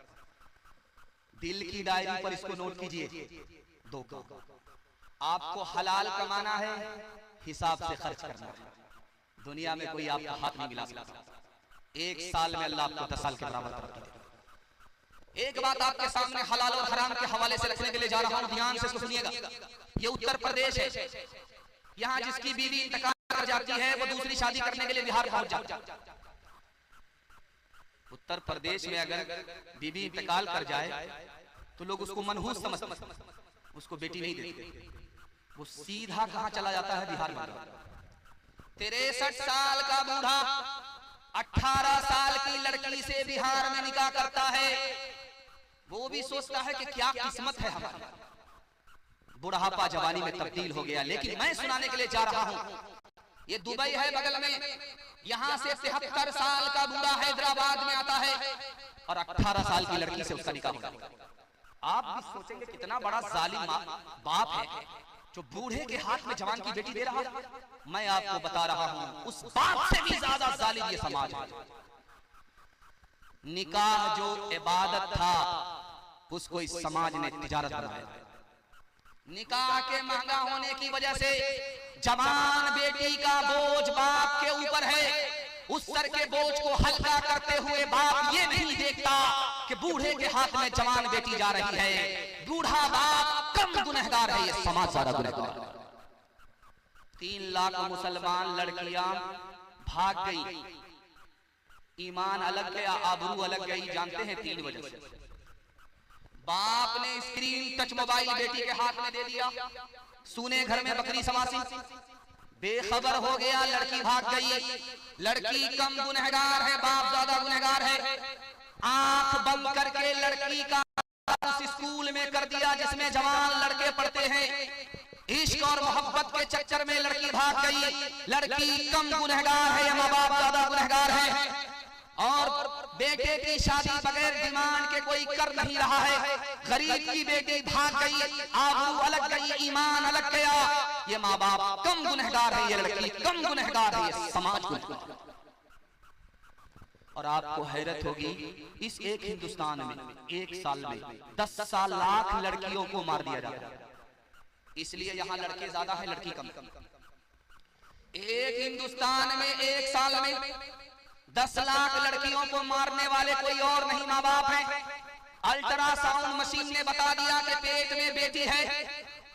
दिल की डायरी पर इसको नोट कीजिए, 2 काम। आपको हलाल कमाना है, हिसाब से खर्च करना है। दुनिया में कोई आपको हाथ नहीं मिला सकता। 1 साल में अल्लाह आपको 10 साल के बराबर तरक्की देगा। एक बात आपके सामने हलाल और हराम के हवाले से रखने के लिए जा रहा हूं, ध्यान से सुनिएगा। ये उत्तर प्रदेश है, यहाँ जिसकी बीवी इंतकाल कर जाती है वो दूसरी शादी करने के लिए बिहार पहुंच जाती है। उत्तर प्रदेश में अगर बीवी इंतकाल कर जाए तो लोग उसको मनहूस समझते, उसको बेटी नहीं देते, वो सीधा कहां चला जाता है, बिहार में। 63 साल का बूढ़ा 18 साल की लड़की से बिहार में निकाह करता है। वो भी सोचता है कि क्या किस्मत है हमारी, बुढ़ापा जवानी में तब्दील हो गया। लेकिन मैं सुनाने के लिए जा रहा हूं, ये दुबई है बगल में, यहां से 73 साल का बूढ़ा हैदराबाद में आता है और 18 साल की लड़की से उसका निकाह होता है। आप भी सोचेंगे कितना बड़ा जालिम बाप है जो बूढ़े के हाथ में जवान की बेटी दे रहा है। मैं आपको बता रहा हूं, उस बाप से भी ज्यादा जालिम ये समाज है। निकाह जो इबादत था उसको इस समाज ने तिजारत बनाया। निकाह के महंगा होने की वजह से जवान बेटी का बोझ बाप के ऊपर है। उस सर के बोझ को हल्का करते हुए बाप ये नहीं देखता कि बूढ़े के हाथ में जवान बेटी जा रही है, बूढ़ा बाप कम गुनहगार है, ये समाज ज्यादा गुनहगार है। 3 लाख मुसलमान लड़कियां भाग गई, ईमान अलग गया, आबरू अलग गई, जानते हैं 3 वजह से। बाप ने स्क्रीन टच मोबाइल बेटी के हाथ में दे दिया, सुने घर में बकरी समासी, बेखबर हो गया, लड़की भाग गई। लड़की कम गुनहगार है, बाप ज्यादा गुनहगार है। आंख बंद करके लड़की का उस स्कूल में कर दिया जिसमें जवान लड़के पढ़ते हैं। इश्क और मोहब्बत के चक्कर में लड़की भाग गई। लड़की कम गुनहगार है या माँ बाप ज्यादा गुनहगार है। और बेटे की शादी बगैर डिमांड के कोई कर नहीं रहा है। गरीब की बेटी भाग गई, आबरू अलग गई, ईमान अलग गया, ये माँ बाप कम गुनहगार है, ये लड़की कम गुनहगार है, ये समाज गुनहगार। और आपको हैरत होगी, इस एक हिंदुस्तान में एक साल में 10 लाख लड़कियों को मार दिया जाता है। इसलिए यहाँ लड़के ज्यादा है, लड़की कम। एक हिंदुस्तान में एक साल में 10 लाख लड़कियों को मारने वाले कोई और नहीं, माँ बाप है। अल्ट्रासाउंड मशीन ने बता दिया कि पेट में बेटी है,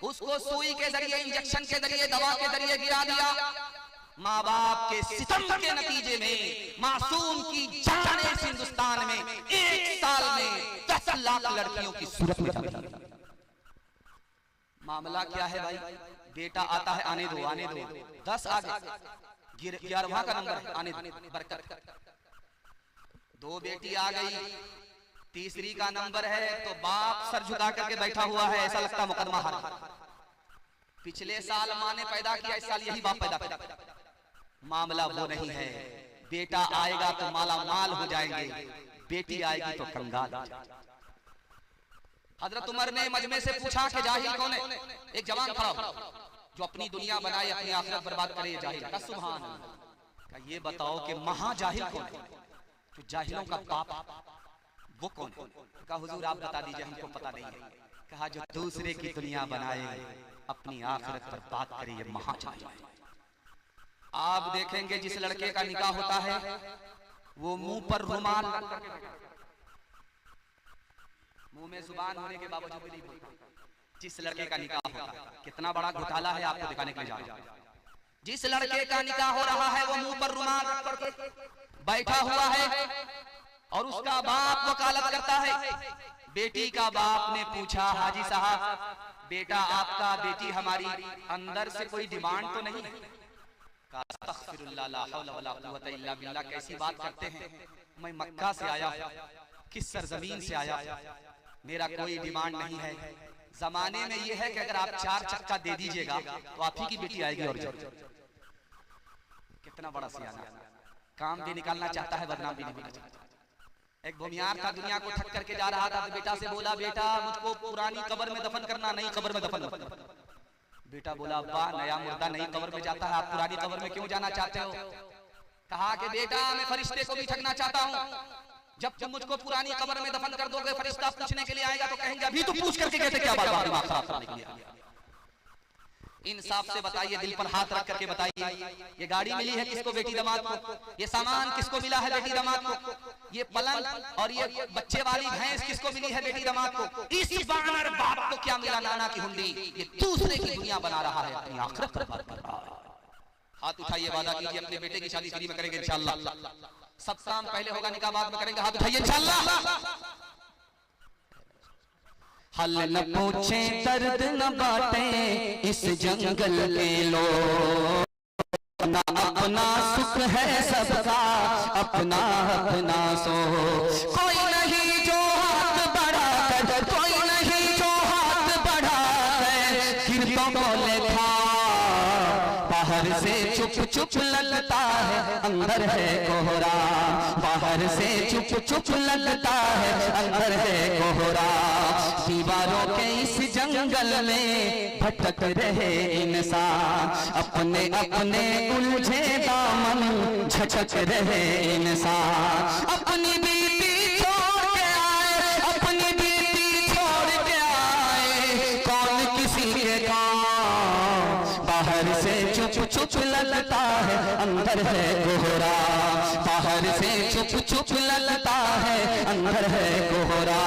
उसको सुई के जरिए, इंजेक्शन के जरिए, दवा के जरिए गिरा दिया। माँ बाप के सितम के नतीजे में मासूम की जान इस हिंदुस्तान में एक साल में 10 लाख लड़कियों की सूरत में जाती है। मामला क्या है भाई? बेटा आता है, आने दो आने दो, 10 आ गए, 11वां का नंबर है, आने दो, बरकत। 2 बेटी आ गई, तीसरी का नंबर है तो बाप सर झुका करके बैठा हुआ है, ऐसा लगता मुकदमा हार। पिछले साल माँ ने पैदा किया, इस साल यही बाप पैदा किया। मामला वो नहीं है, बेटा आएगा तो माला माल हो जाएंगे, बेटी आएगी तो कंगाल। हजरत उमर ने मजमे से पूछा कि जाहिल कौन है? एक जवान खड़ा हो जो अपनी दुनिया बनाए, अपनी आखिरत बर्बाद करे, जाहिल का सुभान अल्लाह। ये बताओ कि महा जाहिल कौन है, जो जाहिलों का बाप, वो कौन है? कहा हुजूर आप बता दीजिए, हमको पता नहीं है। कहा जो दूसरे की दुनिया बनाए, अपनी आखिरत बर्बाद करे, ये महा जाहिल है। आप देखेंगे जिस लड़के का निकाह होता है वो मुंह पर रुमाल, मुंह में जुबान होने के बावजूद भी नहीं बोलता। जिस लड़के का निकाह होता है, कितना बड़ा घोटाला है आपको दिखाने के लिए जा रहा हूं। जिस लड़के का निकाह हो रहा है वो मुंह पर रुमाल रख करके बैठा हुआ है और उसका बाप वकालत करता है। बेटी का बाप ने पूछा, हाजी साहब बेटा आपका, बेटी हमारी, अंदर से कोई डिमांड तो नहीं है? कैसी बात करते हैं, मैं मक्का से आया, किस सरजमीन से आया, मेरा कोई डिमांड नहीं है। जमाने में यह है कि अगर आप 4 चक्का दे दीजिएगा तो आप ही की बेटी आएगी। और कितना बड़ा सियाना, काम भी निकालना चाहता है, बदनाम भी नहीं होना चाहता। एक भूमियार था, दुनिया को थक करके जा रहा था, तो बेटा से बोला, बेटा मुझको पुरानी कब्र में दफन करना, नई कब्र में दफन करना। बेटा बोला, अब्बा नया मुर्दा नई कब्र में जाता है, आप पुरानी कब्र में क्यों जाना चाहते हो? कहा कि बेटा मैं फरिश्ते को भी ठगना चाहता हूँ, जब तुम मुझको पुरानी कब्र में दफन कर दोगे, फरिश्ता पूछने के लिए आएगा तो कहेंगे अभी तो पूछ करके कहते क्या बात, दिमाग खराब करने के लिए। इंसाफ से बताइए, दिल पर हाथ रख करके बताइए, ये गाड़ी मिली है किसको? बेटी दामाद को। ये सामान किसको मिला है? बेटी दामाद को। ये पलंग और ये बच्चे वाली भैंस किसको मिली है? बेटी दामाद को। इस बानर बाप को क्या मिला? नाना की हुंडी। ये दूसरे की दुनिया बना रहा है, अपनी आखिरत बर्बाद कर रहा है। हाथ उठाइए, वादा कीजिए अपने बेटे की शादी फ्री में करेंगे इंशाअल्लाह। सब काम पहले होगा, निकाह बाद में करेंगे। हाथ उठाइए इंशाअल्लाह। हल न पूछे दर्द न बाटे इस जंगल के लोग, अपना अपना सुख है सबका, अपना अपना सो। कोई नहीं जो हाथ बढ़ा कर, कोई नहीं जो हाथ बढ़ा है, गिरतों को लेखा बाहर से चुप चुप लगता है, अंदर है कोहरा। बाहर से चुप चुप लगता है, अंदर है कोहरा। दीवारों के इस जंगल में भटक रहे इंसान, अपने अपने उलझे दामन झटक रहे इंसान। अपनी बीती छोड़ के आए, अपनी बीती छोड़ के आए, कौन किसी के काम। बाहर से चुप चुप लगता है अंदर है कोहरा, बाहर से चुप चुप लगता है अंदर है कोहरा।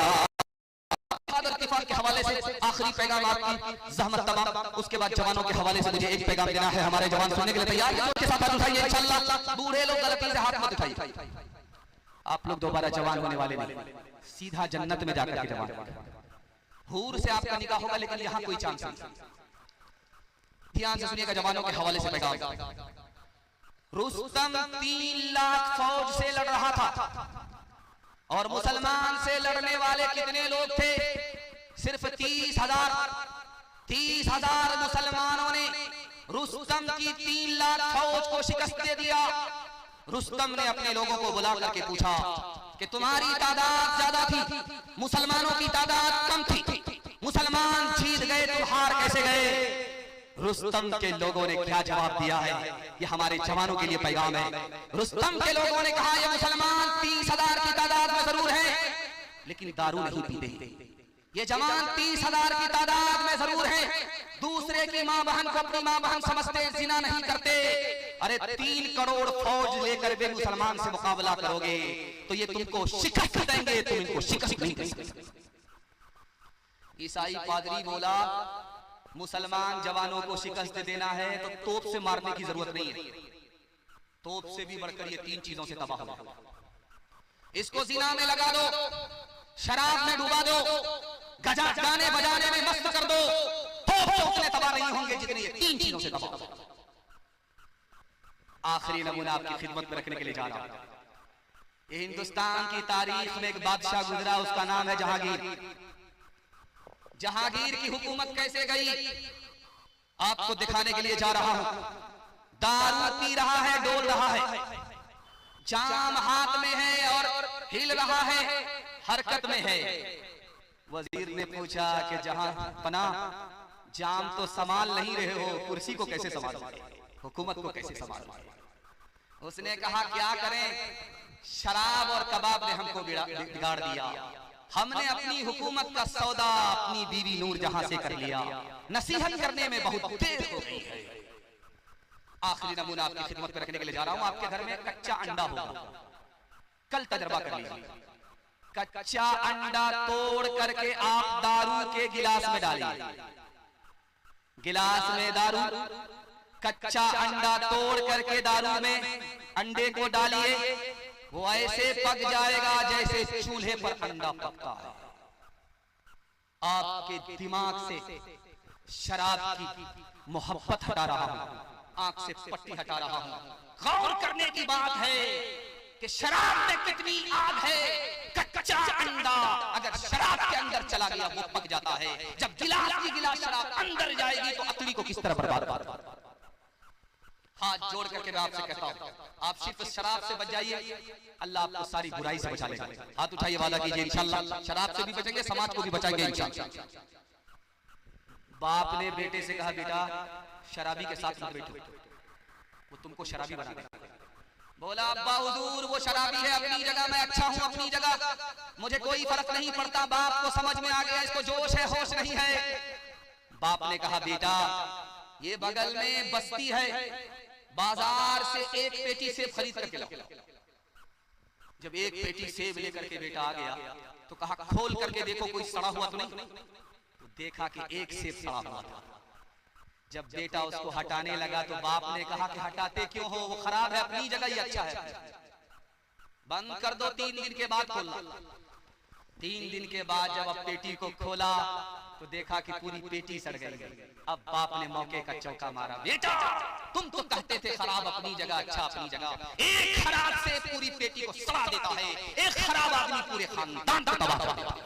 इत्तेफाक के हवाले से आखिरी पैगाम आपकी ज़हमत तमाम, उसके बाद जवानों के हवाले से मुझे एक पैगाम देना है। हमारे जवान सुनने के लिए तैयार हैं? के साथ हाथ उठाइए इंशाअल्लाह। बूढ़े लोग गलती से हाथ मत उठाइए, आप लोग दोबारा जवान होने वाले नहीं, सीधा जन्नत में जाकर के जवान। हूर से आपका निकाह होगा, लेकिन यहाँ कोई चांस नहीं। ध्यान से सुनिएगा जवानों के हवाले से पैगाम। रुस्तम 3 लाख फौज से लड़ रहा था और मुसलमान से लड़ने वाले कितने लोग थे? सिर्फ 30,000 मुसलमानों ने रुस्तम की 3 लाख फौज को शिकस्त दे दिया। रुस्तम ने अपने लोगों को बुला करके पूछा कि तुम्हारी तादाद ज्यादा थी, मुसलमानों की तादाद कम थी, मुसलमान जीत गए, तुम हार कैसे गए? रुस्तम के लोगों ने क्या जवाब दिया है, ये हमारे जवानों के लिए पैगाम है। रुस्तम के लोगों ने कहा, ये मुसलमान 30,000 की तादाद में जरूर है, लेकिन दारू नहीं पीते। ये जवान 30,000 की तादाद में जरूर है, दूसरे की माँ बहन को अपनी माँ बहन समझते, जिना नहीं करते। अरे 3 करोड़ फौज लेकर वे मुसलमान से मुकाबला करोगे तो ये तुमको शिकस्त देंगे, तुम इनको शिकस्त नहीं दे सकते। ईसाई पादरी बोला, मुसलमान जवानों को शिकस्त देना है तो तोप से मारने की जरूरत नहीं है, तोप से भी बढ़कर ये 3 चीजों से तबाह हो। इसको जिना में लगा दो, शराब में डुबा दो, गाने बजाने में मस्त कर दो, तोप से उतने तबाह नहीं होंगे जितने ये 3 चीजों से तबाह हो। आखिरी नमूना आपकी खिदमत में रखने के लिए जा रहा हूं। ये हिंदुस्तान की तारीख में एक बादशाह गुजरा, उसका नाम है जहांगीर। जहांगीर की हुकूमत कैसे गई आपको दिखाने के लिए जा रहा हूं। दारू पी रहा है, डोल रहा है, जाम हाथ में है और हिल रहा है, हरकत में है। वजीर ने पूछा कि जहां पना, जाम तो संभाल नहीं रहे हो, कुर्सी को कैसे संभालोगे, हुकूमत को कैसे संभालोगे? उसने कहा क्या करें, शराब और कबाब ने हमको बिगाड़ दिया, हमने अपनी हुकूमत का सौदा अपनी बीवी नूर जहां से कर लिया, नसीहत करने में बहुत देर हो गई है। आखिरी नमूना आपकी खिदमत में रखने के लिए जा रहा हूं। आपके घर में कच्चा अंडा होगा, कल तजर्बा कर लीजिए। कच्चा अंडा तोड़ करके आप दारू के गिलास में डालिए, गिलास में दारू, कच्चा अंडा तोड़ करके दारू में अंडे को डालिए, वो ऐसे पक जाएगा जैसे चूल्हे पर अंडा पकता है। आपके दिमाग से शराब की मोहब्बत हटा रहा हूं, आंख से पट्टी हटा रहा हूं। गौर करने की बात है कि शराब में कितनी आग है। कच्चा अंडा अगर शराब के अंदर चला गया वो पक जाता है, जब गिलास की गिलास शराब अंदर जाएगी तो अकली को किस तरह बर्बाद कर। हाथ जोड़ करके मैं आपसे कहता हूं, आप सिर्फ शराब से बच जाइए, अल्लाह आपको सारी बुराई से बचा लेगा। हाथ उठाइए, वादा कीजिए इंशाअल्लाह शराब से भी बचेंगे, समाज को भी बचाएंगे इंशाअल्लाह। बाप ने बेटे से कहा, बेटा शराबी के साथ मत बैठो, वो तुमको शराबी बना देगा। बोला, अब्बा हुजूर वो शराबी है अपनी जगह, मैं अच्छा हूं अपनी जगह, मुझे कोई फर्क नहीं पड़ता। बाप को समझ में आ गया इसको जोश है होश नहीं है। बाप ने कहा, बेटा ये बगल में बस्ती है, बाजार से एक पेटी सेब खरीद करके लाओ। जब एक पेटी सेब लेकर के बेटा आ गया तो कहा, खोल करके देखो कोई सड़ा हुआ तो नहीं। तो देखा कि एक सेब सड़ा हुआ था। जब बेटा उसको हटाने लगा तो बाप ने कहा कि हटाते क्यों हो, वो खराब है, अपनी जगह ही अच्छा है, बंद कर दो, 3 दिन के बाद खोलना। 3 दिन के बाद जब अब पेटी को खोला तो देखा कि पूरी पेटी सड़ गई। अब बाप ने मौके का चौका मारा, बेटा तुम तो कहते थे खराब अपनी जगह अच्छा अपनी जगह, एक खराब से पूरी पेटी को सड़ा देता है, एक खराब आदमी पूरे खानदान को तबाह कर देता है।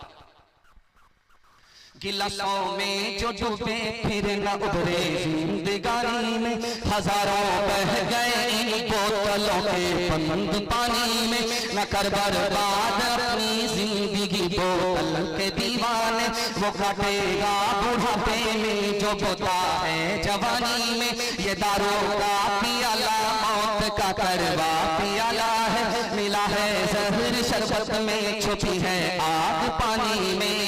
गिलासों में जो डूबे फिर न उभरे जिंदगानी में, हजारों बह गए इन बोतलों के बंद पानी में, न कर बर्बाद अपनी जिंदगी बोतल के दीवाने, वो काटेगा बुढ़ापे में जो बोता है जवानी में। ये दारू का पियाला मौत का करवा पियाला है, मिला है जहर शरबत में, छुपी है आग पानी में।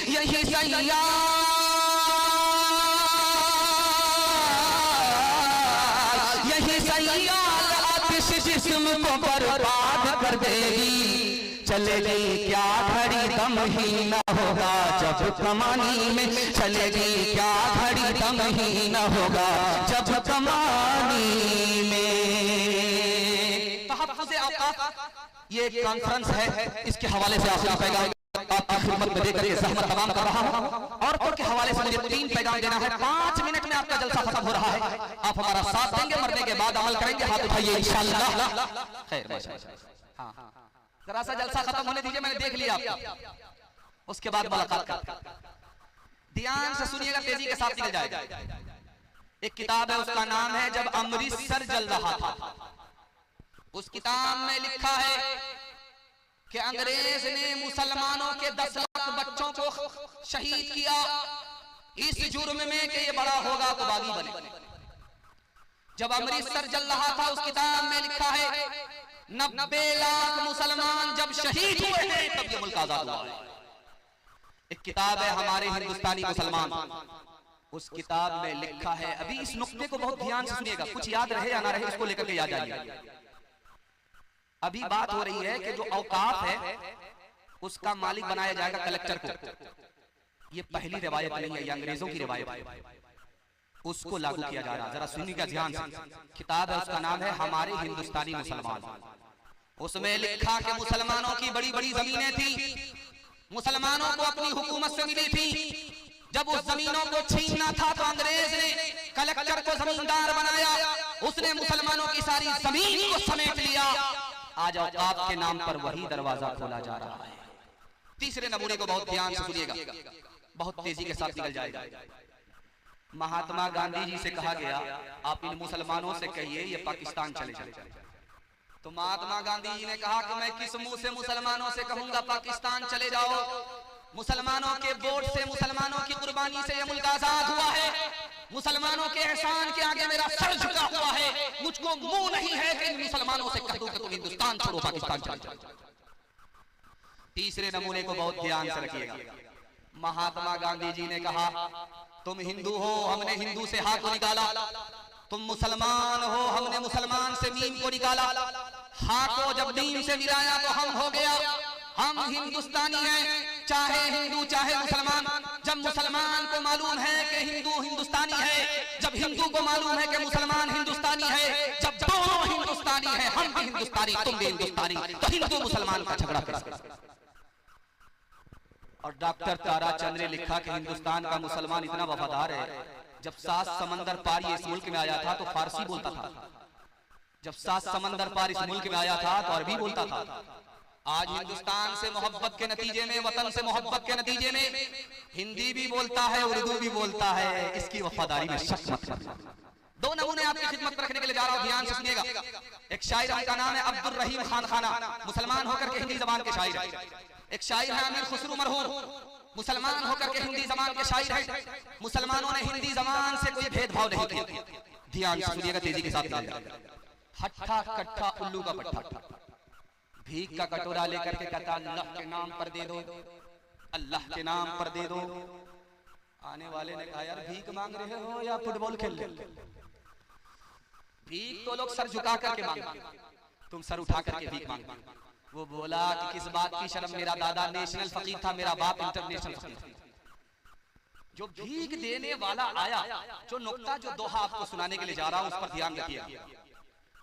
यही सैया यही सैयाल आतिश जिस्म को बर्बाद कर देगी। चलेगी क्या घड़ी दम ही न होगा जब कमानी में, चलेगी क्या घड़ी दम ही न होगा जब कमानी में। तहफ़्फ़ुज़ औक़ाफ़ ये एक कॉन्फ्रेंस है, इसके हवाले से आपसे पैगाम आपकी खिदमत में देकर ये ज़हमत तमाम कर रहा हूँ। औरतों के हवाले से मुझे 3 पैगाम देना है। 5 मिनट में आपका जलसा खत्म हो रहा है। आप हमारा साथ देंगे, मरने के बाद अमल करेंगे। हाथ उठाइए इंशाअल्लाह। खैर माशाअल्लाह। हाँ जरा सा जलसा खत्म होने दीजिए, मैंने देख लिया आपको, उसके बाद मुलाकात कर। ध्यान से सुनिएगा, तेजी के साथ निकल जाएगा। एक किताब है, उसका नाम है जब अमृतसर जल रहा था। उस किताब में लिखा है कि अंग्रेज ने मुसलमानों के 10 लाख बच्चों को शहीद किया इस जुर्म में कि ये बड़ा होगा तो बागी बने। जब अमृतसर जल रहा था, उस किताब में लिखा है 90 लाख मुसलमान जब शहीद हुए हैं तब ये मुल्क आजाद हुआ है। एक किताब है हमारे हिंदुस्तानी मुसलमान, उस किताब में लिखा है, अभी इस नुक्ते को बहुत ध्यान से सुनिएगा, कुछ याद रहे या ना रहे इसको लेकर के याद आइए। अभी बात हो रही है कि जो औकाफ है उसका मालिक बनाया जाएगा कलेक्टर को। ये पहली रिवायत नहीं है, ये अंग्रेजों की रिवायत है, उसको लागू किया जा रहा है। जरा सुनिएगा ध्यान से। किताब है, उसका नाम है हमारे हिंदुस्तानी मुसलमान। उसमें लिखा कि मुसलमानों की बड़ी बड़ी जमीनें थी, मुसलमानों को अपनी हुकूमत से मिली थी। जब उस जमीनों को छीनना था तो अंग्रेज ने कलेक्टर को जमींदार बनाया, उसने मुसलमानों की सारी जमीन को समेट लिया। आज औकाफ के नाम पर वही दरवाजा खोला जा रहा है। तीसरे नमूने को बहुत ध्यान से सुनिएगा, बहुत तेजी के साथ निकल जाएगा। महात्मा गांधी जी से कहा गया आप इन मुसलमानों से कहिए ये पाकिस्तान चले जाए। तो महात्मा गांधी जी ने कहा कि मैं किस मुंह से मुसलमानों से कहूंगा पाकिस्तान चले जाओ। मुसलमानों के वोट से, मुसलमानों की कुर्बानी से ये मुल्क आजाद हुआ है। मुसलमानों के एहसान के आगे मेरा सर झुका हुआ है। मुझको मुंह नहीं है कि इन मुसलमानों से कह दूं कि तुम हिंदुस्तान छोड़ो पाकिस्तान चले जाओ। तीसरे नमूने को बहुत ध्यान से रखिएगा। महात्मा गांधी जी ने कहा तुम हिंदू हो, हमने हिंदू से हाथ को निकाला। तुम मुसलमान हो, हमने मुसलमान से मीम को निकाला। हा को जब मीम से मिलाया तो हम हो गया, हम हिंदुस्तानी हैं, चाहे हिंदू चाहे मुसलमान। जब मुसलमान को मालूम है कि हिंदू हिंदुस्तानी है, जब हिंदू को मालूम है कि मुसलमान हिंदुस्तानी है, जब दोनों हिंदुस्तानी है, हम भी हिंदुस्तानी तुम भी हिंदुस्तानी, तो हिंदू मुसलमान का झगड़ा कैसे। और डॉक्टर ताराचंद ने लिखा कि हिंदुस्तान का मुसलमान इतना वफादार है, जब 7 समंदर पार इस मुल्क में आया था तो फारसी बोलता था, जब 7 समंदर पार इस मुल्क में आया था तो अरबी बोलता था। आज हिंदुस्तान से मोहब्बत के नतीजे में, वतन से मोहब्बत के नतीजे में हिंदी भी बोलता है, उर्दू भी बोलता है। इसकी वफादारी में शक मत करना। 2 नमूने आपकी खिदमत में रखने के लिए जा रहा हूं, ध्यान से सुनिएगा। एक शायर का नाम है अब्दुल रहीम खान खाना, मुसलमान होकर के हिंदी जबान के शायर है। एक शायर है अमीर खुसरू मरहूम, मुसलमान होकर के हिंदी जबान के शायर है। मुसलमानों ने हिंदी जबान से कोई भेदभाव नहीं किया। ध्यान से सुनिएगा, तेजी के साथ। हट्ठा कट्ठा उल्लू का पट्ठा, भीख का कटोरा लेकर के कहता अल्लाह के नाम पर दे दो, अल्लाह के नाम पर दे दो। आने वाले ने कहा यार भीख मांग रहे हो या फुटबॉल खेल रहे हो? भीख तो लोग सर झुका करके मांगते, तुम सर उठा करके भीख मांगते। वो बोला कि किस बात की शर्म, मेरा दादा नेशनल फकीर था, मेरा बाप इंटरनेशनल फकीर था। जो भीख देने वाला आया, जो नुक्ता जो दोहा आपको सुनाने के लिए जा रहा हूं उस पर ध्यान रखिएगा।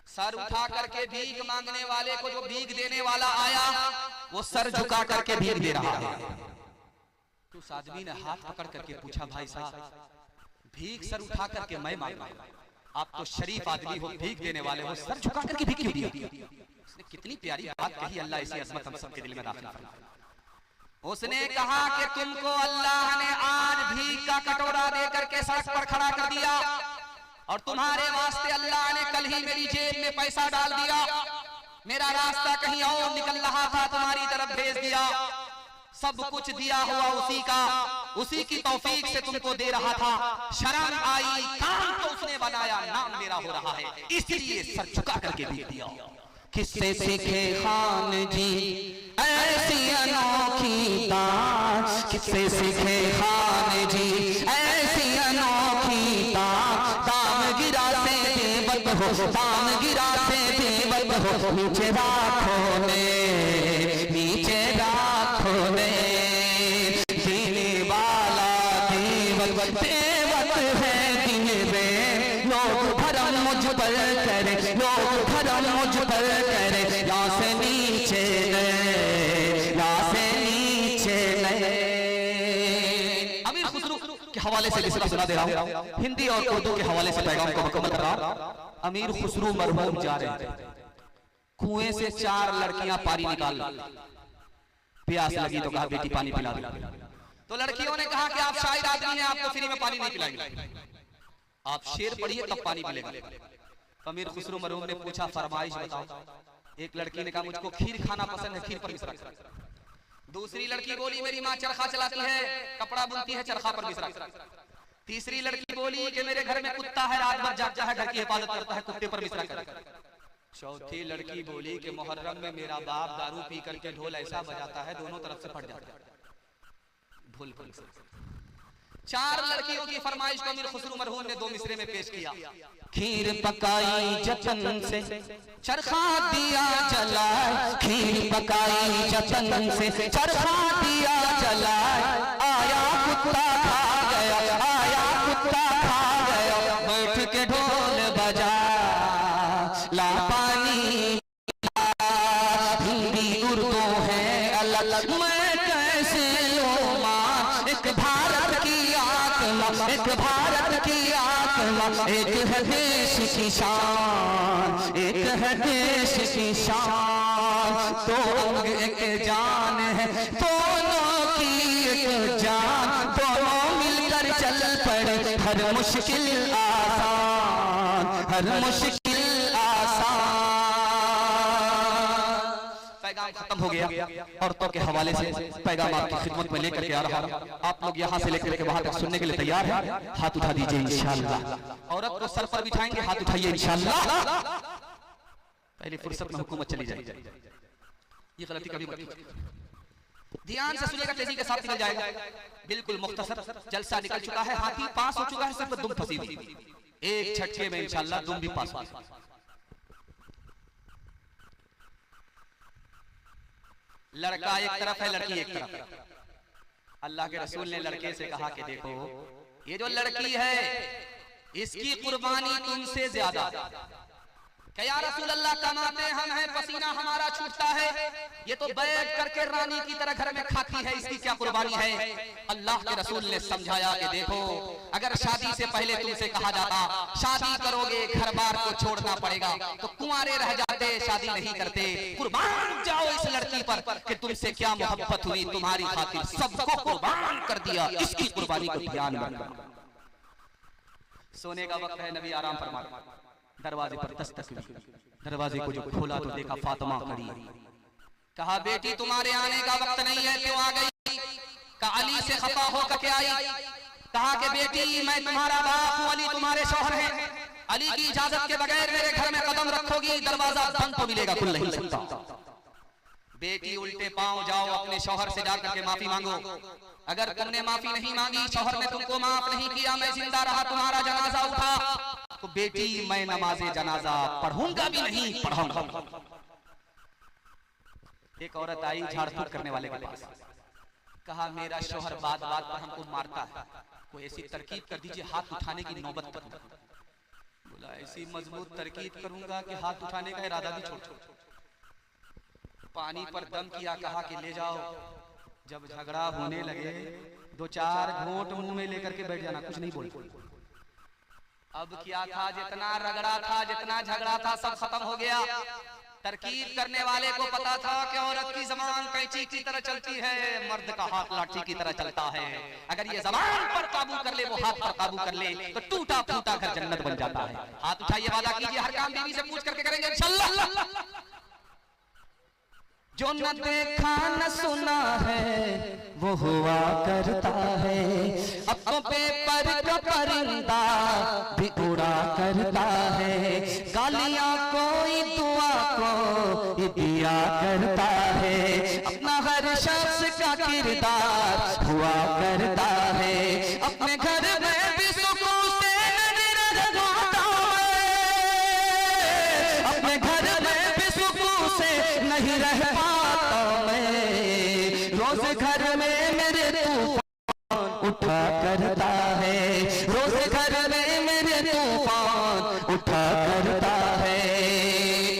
सर उठा करके भीख मांगने वाले को जो भीख देने वाला आया वो सर झुका करके भीख दे रहा है। तो उस आदमी ने हाथ पकड़ करके पूछा भाई साहब भीख सर उठा करके मैं मांग रहा हूं, आप तो शरीफ आदमी हो, भीख देने वाले हो, सर झुका करके भीख क्यों दिया? उसने कितनी प्यारी बात कही, अल्लाह इसी अजमत हम सबके दिल में दाखिल फरमाए। उसने कहा कि तुमको अल्लाह ने आज भीख का कटोरा दे करके सड़क पर खड़ा कर दिया और तुम्हारे वास्ते अल्लाह ने कल ही मेरी जेब में पैसा डाल दिया। मेरा रास्ता कहीं और निकल रहा था, तुम्हारी तरफ भेज दिया। सब कुछ दिया हुआ उसी का, उसी की तौफीक से तुमको दे रहा था। शर्म आई, काम तो उसने बनाया, नाम मेरा हो रहा है, इसलिए सर झुका करके भेज दिया। किससे सीखे खान जी ऐसी अनोखी दात, किससे सीखे खान जी ऐसी अनोखी दात, दाम गिरा से दीवत हो, दाम गिरा से दीवत हो, नीचे राखों ने, नीचे राखों ने, जीने वाला दीवत देवत है दिन में, लोग भरम मुझ पर करे, लोग भरम मुझ पर करे, यहाँ से नीचे गए, यहाँ से नीचे गए। अमीर खुसरो के हवाले से किसी सुना दे रहा हूँ, हिंदी और उर्दू के हवाले से पैगाम को मुकम्मल कर रहा हूँ। अमीर खुसरो मरहूम जा रहे थे, कुएं से 4 लड़कियां पानी निकाल, प्यास लगी तो कहा बेटी पानी पिला दो। तो लड़कियों ने कहा कि आप शायर आदमी हैं, आपको फ्री में पानी नहीं पिलाएंगे, आप शेर पढ़िए तब पानी मिलेगा। अमीर खुसरो मरहूम ने पूछा फरमाइश बताओ। एक लड़की ने कहा मुझको खीर खाना पसंद है, खीर पर मिश्रा। दूसरी लड़की बोली मेरी माँ चरखा चलाती है, कपड़ा बुनती है, चरखा पर मिश्रा। तीसरी लड़की बोली कि मेरे घर में कुत्ता है, रात भर जागता है, घर की हिफाजत करता है, कुत्ते पर मिश्रा कर। चौथी लड़की बोली कि मुहर्रम में मेरा बाप दारू पी करके ढोल ऐसा बजाता है दोनों तरफ से फट जाता है, भूल भूल से। 4 लड़कियों की फरमाइश को अमीर खुसरो मरहूम ने 2 मिसरे में पेश किया। खीर पकाई जतन से, चरखा दिया जलाए, खीर पकाई जतन से, चरखा दिया जलाए, आया कुत्ता खा गया, आया कुत्ता खा गया, बैठ के ढोल बजा ला पानी, हिंदी उर्दू है अलग, मैं कैसे लूं मां, एक भारत की आत्मा, एक भारत की आत्मा, एक है देश की शान, एक है देश की शान, तो अंग एक जान है, दोनों की एक जान, दोनों मिलकर चल पड़े, हर मुश्किल आसान, हर मुश्किल आसान। पैगाम खत्म हो गया, औरतों के हवाले से पैगाम आपकी खिदमत में लेकर के आ रहा हूं। आप लोग यहां से लेकर के वहां तक सुनने के लिए तैयार हैं? हाथ उठा दीजिए इंशाअल्लाह। औरत को सर पर बिठाएंगे, हाथ उठाइए इंशाअल्लाह। पहली फुर्सत में हुकूमत चली जाएगी, ये गलती कभी मत कीजिए। ध्यान से सुनिएगा, तेजी के साथ निकल जाएगा। बिल्कुल मुख्तसर जलसा निकल चुका है, हाथी पास हो चुका है, सिर्फ दुम फंसी हुई, एक झटके में इंशाअल्लाह दुम भी पास होगी। लड़का एक तरफ है, लड़की एक तरफ है। अल्लाह के रसूल ने लड़के से कहा कि देखो ये जो लड़की है इसकी कुर्बानी तुमसे ज्यादा। क्या रसूल अल्लाह, कमाते हम हैं, पसीना हमारा छूटता है, ये तो बैठ करके रानी की तरह घर में खाती है, इसकी क्या कुर्बानी है? अल्लाह के रसूल ने समझाया कि देखो अगर शादी से पहले तुमसे कहा जाता शादी करोगे घर बार को छोड़ना पड़ेगा, तो कुंवारे रह जाते, शादी नहीं करते। कुर्बान जाओ इस लड़की पर कि तुमसे क्या मोहब्बत हुई, तुम्हारी खातिर सबको कुर्बान कर दिया, इसकी कुर्बानी को ध्यान में रखना। सोने का वक्त है, नबी आराम फरमा, दरवाजे पर दस्तक हुई, दरवाजे को जो खोला तो देखा फातिमा खड़ी है। कहा बेटी तुम्हारे आने का वक्त नहीं है, क्यों आ गई? कहा अली से खफा होकर के आई। कहा कि बेटी मैं तुम्हारा बाप हूं, अली तुम्हारे शौहर हैं, अली की इजाजत के बगैर मेरे घर में कदम रखोगी दरवाजा बंद तो मिलेगा, खुल नहीं सकता। बेटी उल्टे पांव जाओ, अपने शौहर से जाकर के माफी मांगो। अगर तुमने माफी नहीं मांगी, शौहर ने तुमको माफ नहीं किया, मैं जिंदा रहा, तुम्हारा जनाजा उठा, तो बेटी मैं नमाजे जनाजा पढ़ूंगा भी नहीं, पढ़ाऊंगा। एक औरत आई झाड़ फूक करने वाले के पास, कहा मेरा शौहर बात बात पर हमको मारता है, कोई ऐसी तरकीब कर दीजिए हाथ उठाने की नौबत तक। बोला ऐसी मजबूत तरकीब करूंगा कि हाथ उठाने का इरादा भी छोड़। पानी पर दम किया, कहा कि ले जाओ। जब झगड़ा होने लगे 2-4 घूंट मुंह में लेकर के बैठ जाना, कुछ नहीं बोल। अब क्या था, जितना रगड़ा था, जितना झगड़ा था, सब खत्म हो गया। तरकीब करने वाले को पता था कि औरत की ज़बान कैंची की तरह चलती है, मर्द का हाथ लाठी की तरह चलता है। अगर ये ज़बान पर काबू कर ले, वो हाथ पर काबू कर ले, तो टूटा फूटा घर जन्नत बन जाता है। हाथ उठाइए, वादा कीजिए, हर काम बीवी से पूछ करके करेंगे इंशाअल्लाह। जो न देखा न सुना है वो हुआ करता है, अपनों पे पर का परिंदा भी उड़ा करता है, गालियां कोई दुआ को दिया करता है, अपना हर शख्स का किरदार हुआ करता है, अपने घर में भी सुकून से नहीं रहता है। रह पाता मैं, रोज घर में मेरे तूफान उठा करता है, रोज घर में मेरे तूफान उठा करता है।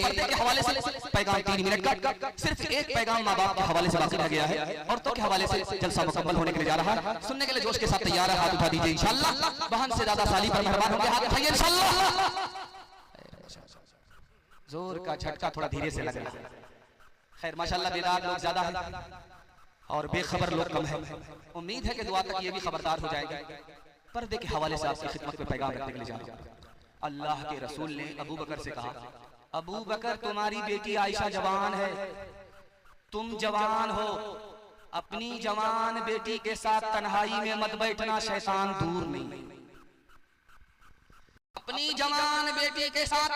पर्दे के हवाले से पैगाम 3 मिनट का, सिर्फ एक पैगाम माँ बाप के हवाले से बाकी रह गया है, औरतों के हवाले से जलसा मुकम्मल होने के लिए जा रहा है। सुनने के लिए जोश के साथ तैयार है, हाथ उठा दीजिए इंशाल्लाह। बहन से ज्यादा साली पर मेहरबान होंगे, हाथ उठाइए इंशाल्लाह। जोर का झटका थोड़ा धीरे से लग रहा है। खैर माशाल्लाह बेदार लोग ज्यादा है और बेखबर लोग कम है। उम्मीद है कि दुआ तक ये भी खबरदार हो जाएगा। पर्दे के हवाले से आपकी खिदमत में पैगाम रखने के लिए जा रहा हूं। अल्लाह के रसूल ने अबू बकर से कहा, अबू बकर तुम्हारी बेटी आयशा जवान है, तुम जवान हो, अपनी जवान बेटी के साथ तन्हाई में मत बैठना, शैतान दूर नहीं। अपनी जवान बेटी के साथ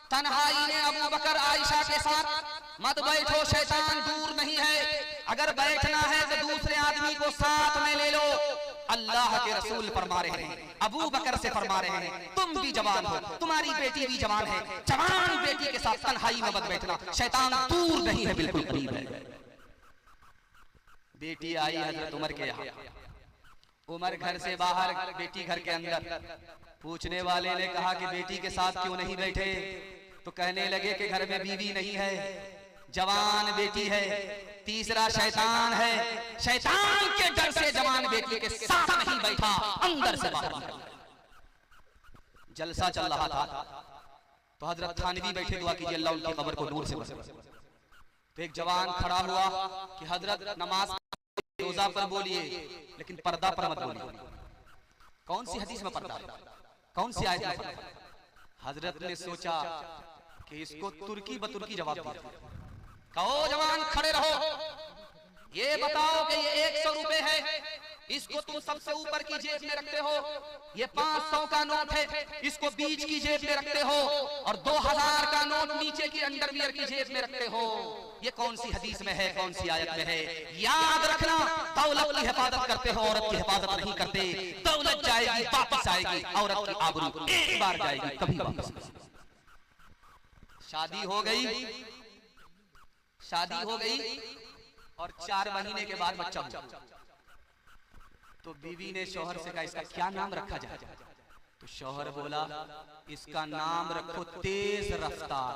तन्हाई में अबू बकर आयशा के साथ मत बैठो, शैतान दूर नहीं है। अगर बैठना है तो दूसरे आदमी को साथ में ले लो। अल्लाह के रसूल फरमा रहे हैं, अबू बकर से फरमा रहे हैं, तुम भी जवान हो, तुम्हारी बेटी भी जवान है, जवान बेटी के साथ तन्हाई में मत बैठना, शैतान दूर नहीं है, बिल्कुल करीब है। बेटी आई हजरत उमर के यहाँ, उमर घर से बाहर, बेटी घर के अंदर। पूछने वाले ने कहा कि बेटी के साथ क्यों नहीं बैठे? तो कहने लगे कि घर में बीवी नहीं है, जवान बेटी है, तीसरा शैतान है, शैतान के डर से जवान बेटी के साथ नहीं बैठा, अंदर से बाहर निकल। जलसा चल रहा था तो हजरत थानवी बैठे, दुआ कीजिए अल्लाह उनकी कब्र को नूर से बरसाए। तो एक जवान खड़ा हुआ कि हजरत नमाज रोजा पर बोलिए लेकिन पर्दा पर मत बोलिए। कौन सी हदीस में पर्दा है, कौन सी आयत में पर्दा? हजरत ने सोचा कि इसको तुर्की बतुर्की जवाब दिया। कहो जवान खड़े रहो, ये बताओ कि ये 100 रुपए है, इसको तुम सबसे ऊपर की जेब में रखते हो, ये 500 का नोट है, इसको बीच की जेब में रखते हो, और 2000 का नोट नीचे की अंडरवियर की जेब में रखते हो। ये कौन सी हदीस में है, कौन सी आयत में है? याद रखना, दौलत की हिफाजत करते हो, औरत की हिफाजत नहीं करते। दौलत जाएगी वापस आएगी, औरत की आबरू एक बार जाएगी कभी वापस नहीं। शादी हो गई, शादी हो गई और 4 महीने के बाद बच्चा हुआ। तो बीवी ने शौहर से कहा इसका क्या नाम रखा जाए? तो शौहर बोला इसका नाम रखो तेज रफ्तार।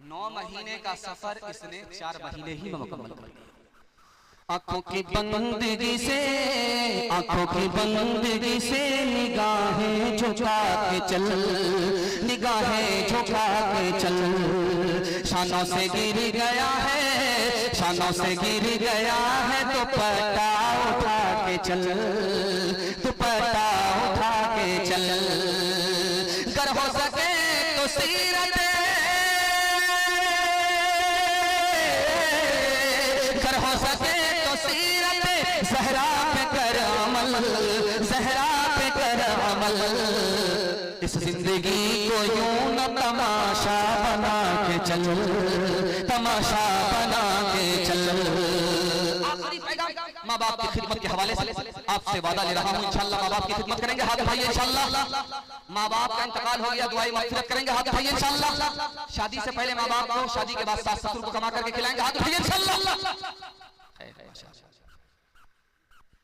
9 महीने का सफर इसने 4 महीने ही में मुकम्मल कर दिया। आंखों की बंदगी से, आंखों की बंदगी से निगाहें झुका के चल, निगाहें झुका के चल। शानों से गिर गया है, शानों से गिर गया है, दुपट्टा उठा के चल, दुपट्टा उठा के चल। अगर हो सके तो सीरत, अगर हो सके ज़हरा पे कर अमल, ज़हरा पे कर अमल। इस जिंदगी को यूं न तमाशा बना के चल, तमाशा बना के चल। आखिरी पैगाम माँ बाप की खिदमत के हवाले से आपसे वादा ले रहा हूँ, इंशाल्लाह माँ बाप की खिदमत करेंगे, हाथ उठाइए इंशाल्लाह। माँ बाप का इंतकाल हो गया, दुआई मग़फ़िरत करेंगे, हाथ उठाइए इंशाल्लाह। शादी से पहले माँ बाप को, शादी के बाद सास ससुर को कमा करके खिलाएंगे, हाथ उठाइए इंशाल्लाह।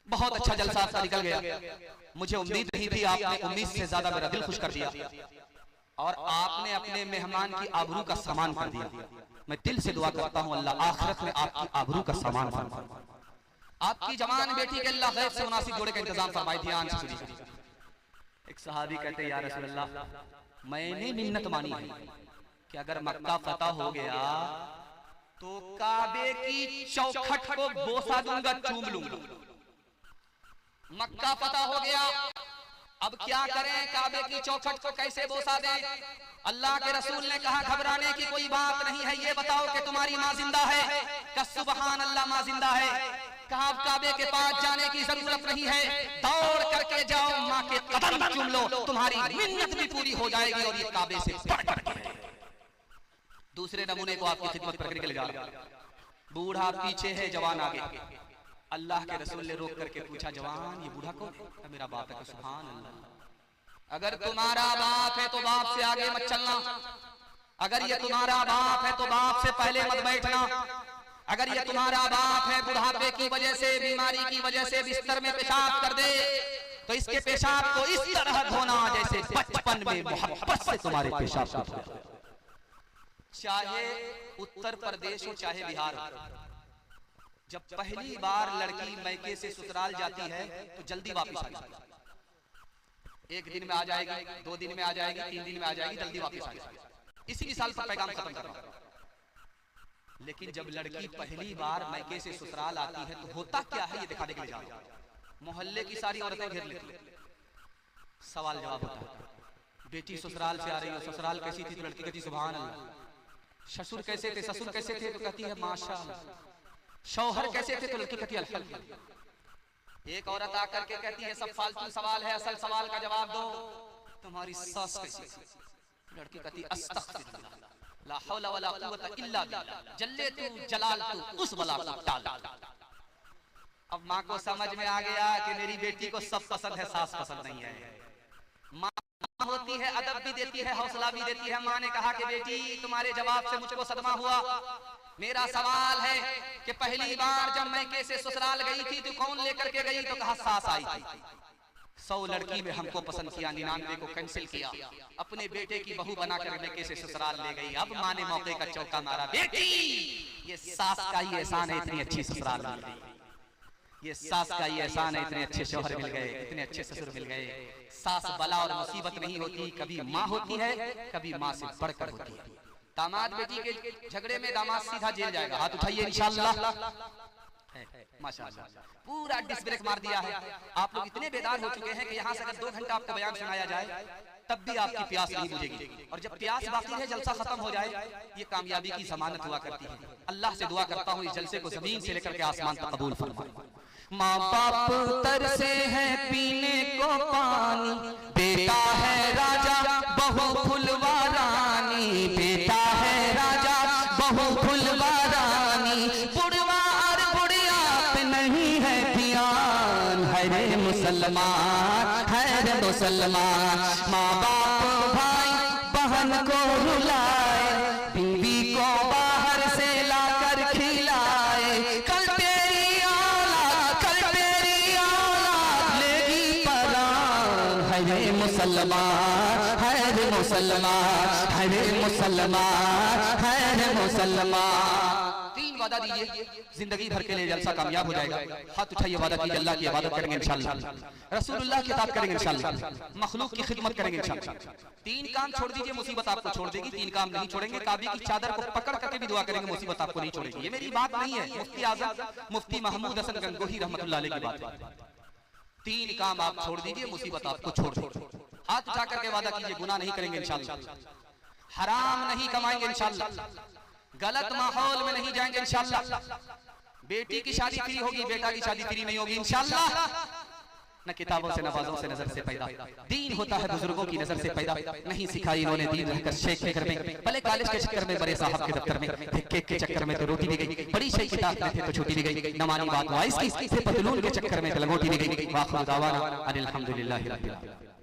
बहुत अच्छा जलसा आपका निकल गया, मुझे उम्मीद नहीं थी, आपने उम्मीद से ज्यादा मेरा दिल खुश कर दिया और आपने अपने मेहमान की आबरू का सामान कर दिया। मैं दिल से दुआ करता हूं अल्लाह आखिरत में आपकी आबरू का सामान फरमाए, आपकी जवान बेटी के अल्लाह गैब से मुनासिब जोड़े का इंतजाम फरमाए। ध्यान से सुनिए। एक सहाबी कहते या रसूल अल्लाह, मैंने मिन्नत मानी है कि अगर मक्का फतह हो गया तो काबे की चौखट को बोसा दूंगा, चूम लूंगा। मक्का फतह हो गया, अब क्या करें, काबे की चौखट को कैसे बोसा दें? अल्लाह के रसूल ने कहा घबराने की कोई बात नहीं है, ये बताओ कि तुम्हारी माँ जिंदा है? कहा सुबहान अल्लाह, माँ जिंदा है। कहा अब काबे के पास जाने की जरूरत नहीं है, दौड़ करके जाओ, माँ के कदम चूम लो, तुम्हारी मिन्नत भी पूरी हो जाएगी और ये काबे से बढ़कर है। दूसरे नमूने को आपकी खिदमत करने के लिए जा रहा हूं। बूढ़ा पीछे है, जवान आगे। अल्लाह के रसूल ने रोक करके पूछा, जवान ये बूढ़ा कौन है? मेरा बाप है। सुभान अल्लाह, अगर तुम्हारा बाप है तो बाप से आगे मत चलना, अगर ये तुम्हारा बाप है तो बाप से पहले मत बैठना। अगर ये तुम्हारा बाप है बुढ़ापे की वजह से, बीमारी की वजह से बिस्तर में पेशाब कर दे तो इसके पेशाब को इस तरह धोना जैसे बचपन में मोहब्बत से तुम्हारे पेशाब को धोना। चाहे उत्तर प्रदेश हो चाहे बिहार हो, जब पहली बार लड़की मैके से ससुराल जाती है तो जल्दी वापस आ जाएगी। एक दिन में आ जाएगी, 2 दिन में आ जाएगी, 3 दिन में आ जाएगी, जल्दी वापस आ जाएगी। इसी मिसाल पर पैगाम खत्म कर रहा हूं। लेकिन जब लड़की पहली बार मैके से ससुराल आती है तो होता क्या है ये दिखाने के लिए जा रहा हूं। मोहल्ले की सारी औरतें घेर लेती हैं, सवाल जवाब होता है। बेटी ससुराल से आ रही हो, ससुराल कैसी थी? तो लड़की कहती सुभान अल्लाह। ससुर कैसे थे? ससुर कैसे थे? तो कहती है माशाअल्लाह। शौहर कैसे थे? तो लड़की कहती है अल्हम्दुलिल्लाह। एक औरत आकर के कहती है सब फालतू सवाल है, असल सवाल का जवाब दो, तुम्हारी सास कैसी थी? लड़की कहती है अस्तगफिरुल्लाह, ला हौला वला कुव्वता इल्ला बिल्लाह, जल्ले तू जलाल तू उस बला को टाल। अब माँ को समझ में आ गया कि मेरी बेटी को सब पसंद है, सास पसंद नहीं है। माँ होती है, अदब भी देती है, हौसला भी देती है। माँ ने कहा कि बेटी तुम्हारे जवाब से मुझको सदमा हुआ। मेरा सवाल है कि पहली बार जब मैके से ससुराल गई थी तो कौन लेकर के गई? तो कहा सास आई थी। 100 लड़की में हमको पसंद किया, 99 को कैंसिल किया, अपने बेटे की बहू बना कर मैके से ससुराल ले गई। अब माँ ने मौके का चौका मारा, बेटी ये सास का ही एहसान है, इतनी अच्छी ससुराल मिल गई। ये सास का ही एहसान है, इतने अच्छे शौहर मिल गए, इतने अच्छे ससुर मिल गए। सास बला और मुसीबत नहीं होती, कभी माँ होती है, कभी माँ से बढ़कर होती है। दामाद बेटी के झगड़े में दामाद सीधा जेल जाएगा। हाथ उठाइए इंशाअल्लाह। माशाअल्लाह पूरा डिस्ब्रेक मार दिया है। आप लोग इतने बेदार हो चुके हैं कि यहाँ से अगर 2 घंटा आपका बयान सुनाया जाए तब भी आपकी प्यास नहीं बुझेगी। और जब प्यास बाकी है, जलसा खत्म हो जाए, ये कामयाबी की जमानत हुआ करती है। अल्लाह से दुआ करता हूँ इस जलसे को जमीन से लेकर के आसमान तक कबूल फरमाए। माँ बाप तरसे हैं पीने को पानी, बेटा है राजा बहु फुलवा रानी, बेटा है राजा बहु फुलवा रानी, बुढ़वा और बुढ़िया पे नहीं है ध्यान, है रे मुसलमान, है रे मुसलमान। माँ बाप भाई बहन को रुलाए, बीवी को बाहर से लाकर खिलाए, कल तेरी औलाद, कल तेरी औलाद लेगी परान, है रे मुसलमान, है रे मुसलमान, है रे मुसलमान, है रे मुसलमान। 3 वादा दीजिए जिंदगी भर के लिए जलसा कामयाब हो जाएगा। हाथ उठाइए, वादा कीजिए अल्लाह की इबादत करेंगे इंशाअल्लाह, रसूलुल्लाह की इताअत करेंगे इंशाअल्लाह, मखलूक की खिदमत करेंगे इंशाअल्लाह। 3 काम छोड़ दीजिए, मुसीबत आपको छोड़ देगी। 3 काम नहीं छोड़ेंगे, काबी की चादर को पकड़ करके भी दुआ करेंगे, मुसीबत आपको नहीं छोड़ेगी। ये मेरी बात नहीं है, मुफ्ती आज़म मुफ्ती महमूद हसन गंगोही रहमतुल्लाह अलैह की बात है। 3 काम आप छोड़ दीजिए, मुसीबत आपको छोड़ देगी। हाथ उठा करके वादा कीजिए गुनाह नहीं करेंगे इंशाअल्लाह, हराम नहीं कमाएंगे इंशाअल्लाह, गलत माहौल में नहीं जाएंगे इंशाअल्लाह, बेटी की शादी फ्री होगी, बेटा की शादी फ्री नहीं होगी इंशाअल्लाह। न किताबों से, नवाजों से, नजर से पैदा, दीन होता है बुजुर्गों की नजर से पैदा। नहीं सिखाई इन्होंने दीन रहकर शेख के घर में, भले कॉलेज के चक्कर में, बड़े साहब के दफ्तर में, केक के चक्कर में तो रोटी भी गई, बड़ी सही किताब में थे तो छुट्टी भी गई, नमानी बात वाइस की पतलून के चक्कर में तो लंगोटी भी गई। वाखिर दावाना अनिल हम्दुलिल्लाहि रब्बिल आलमीन।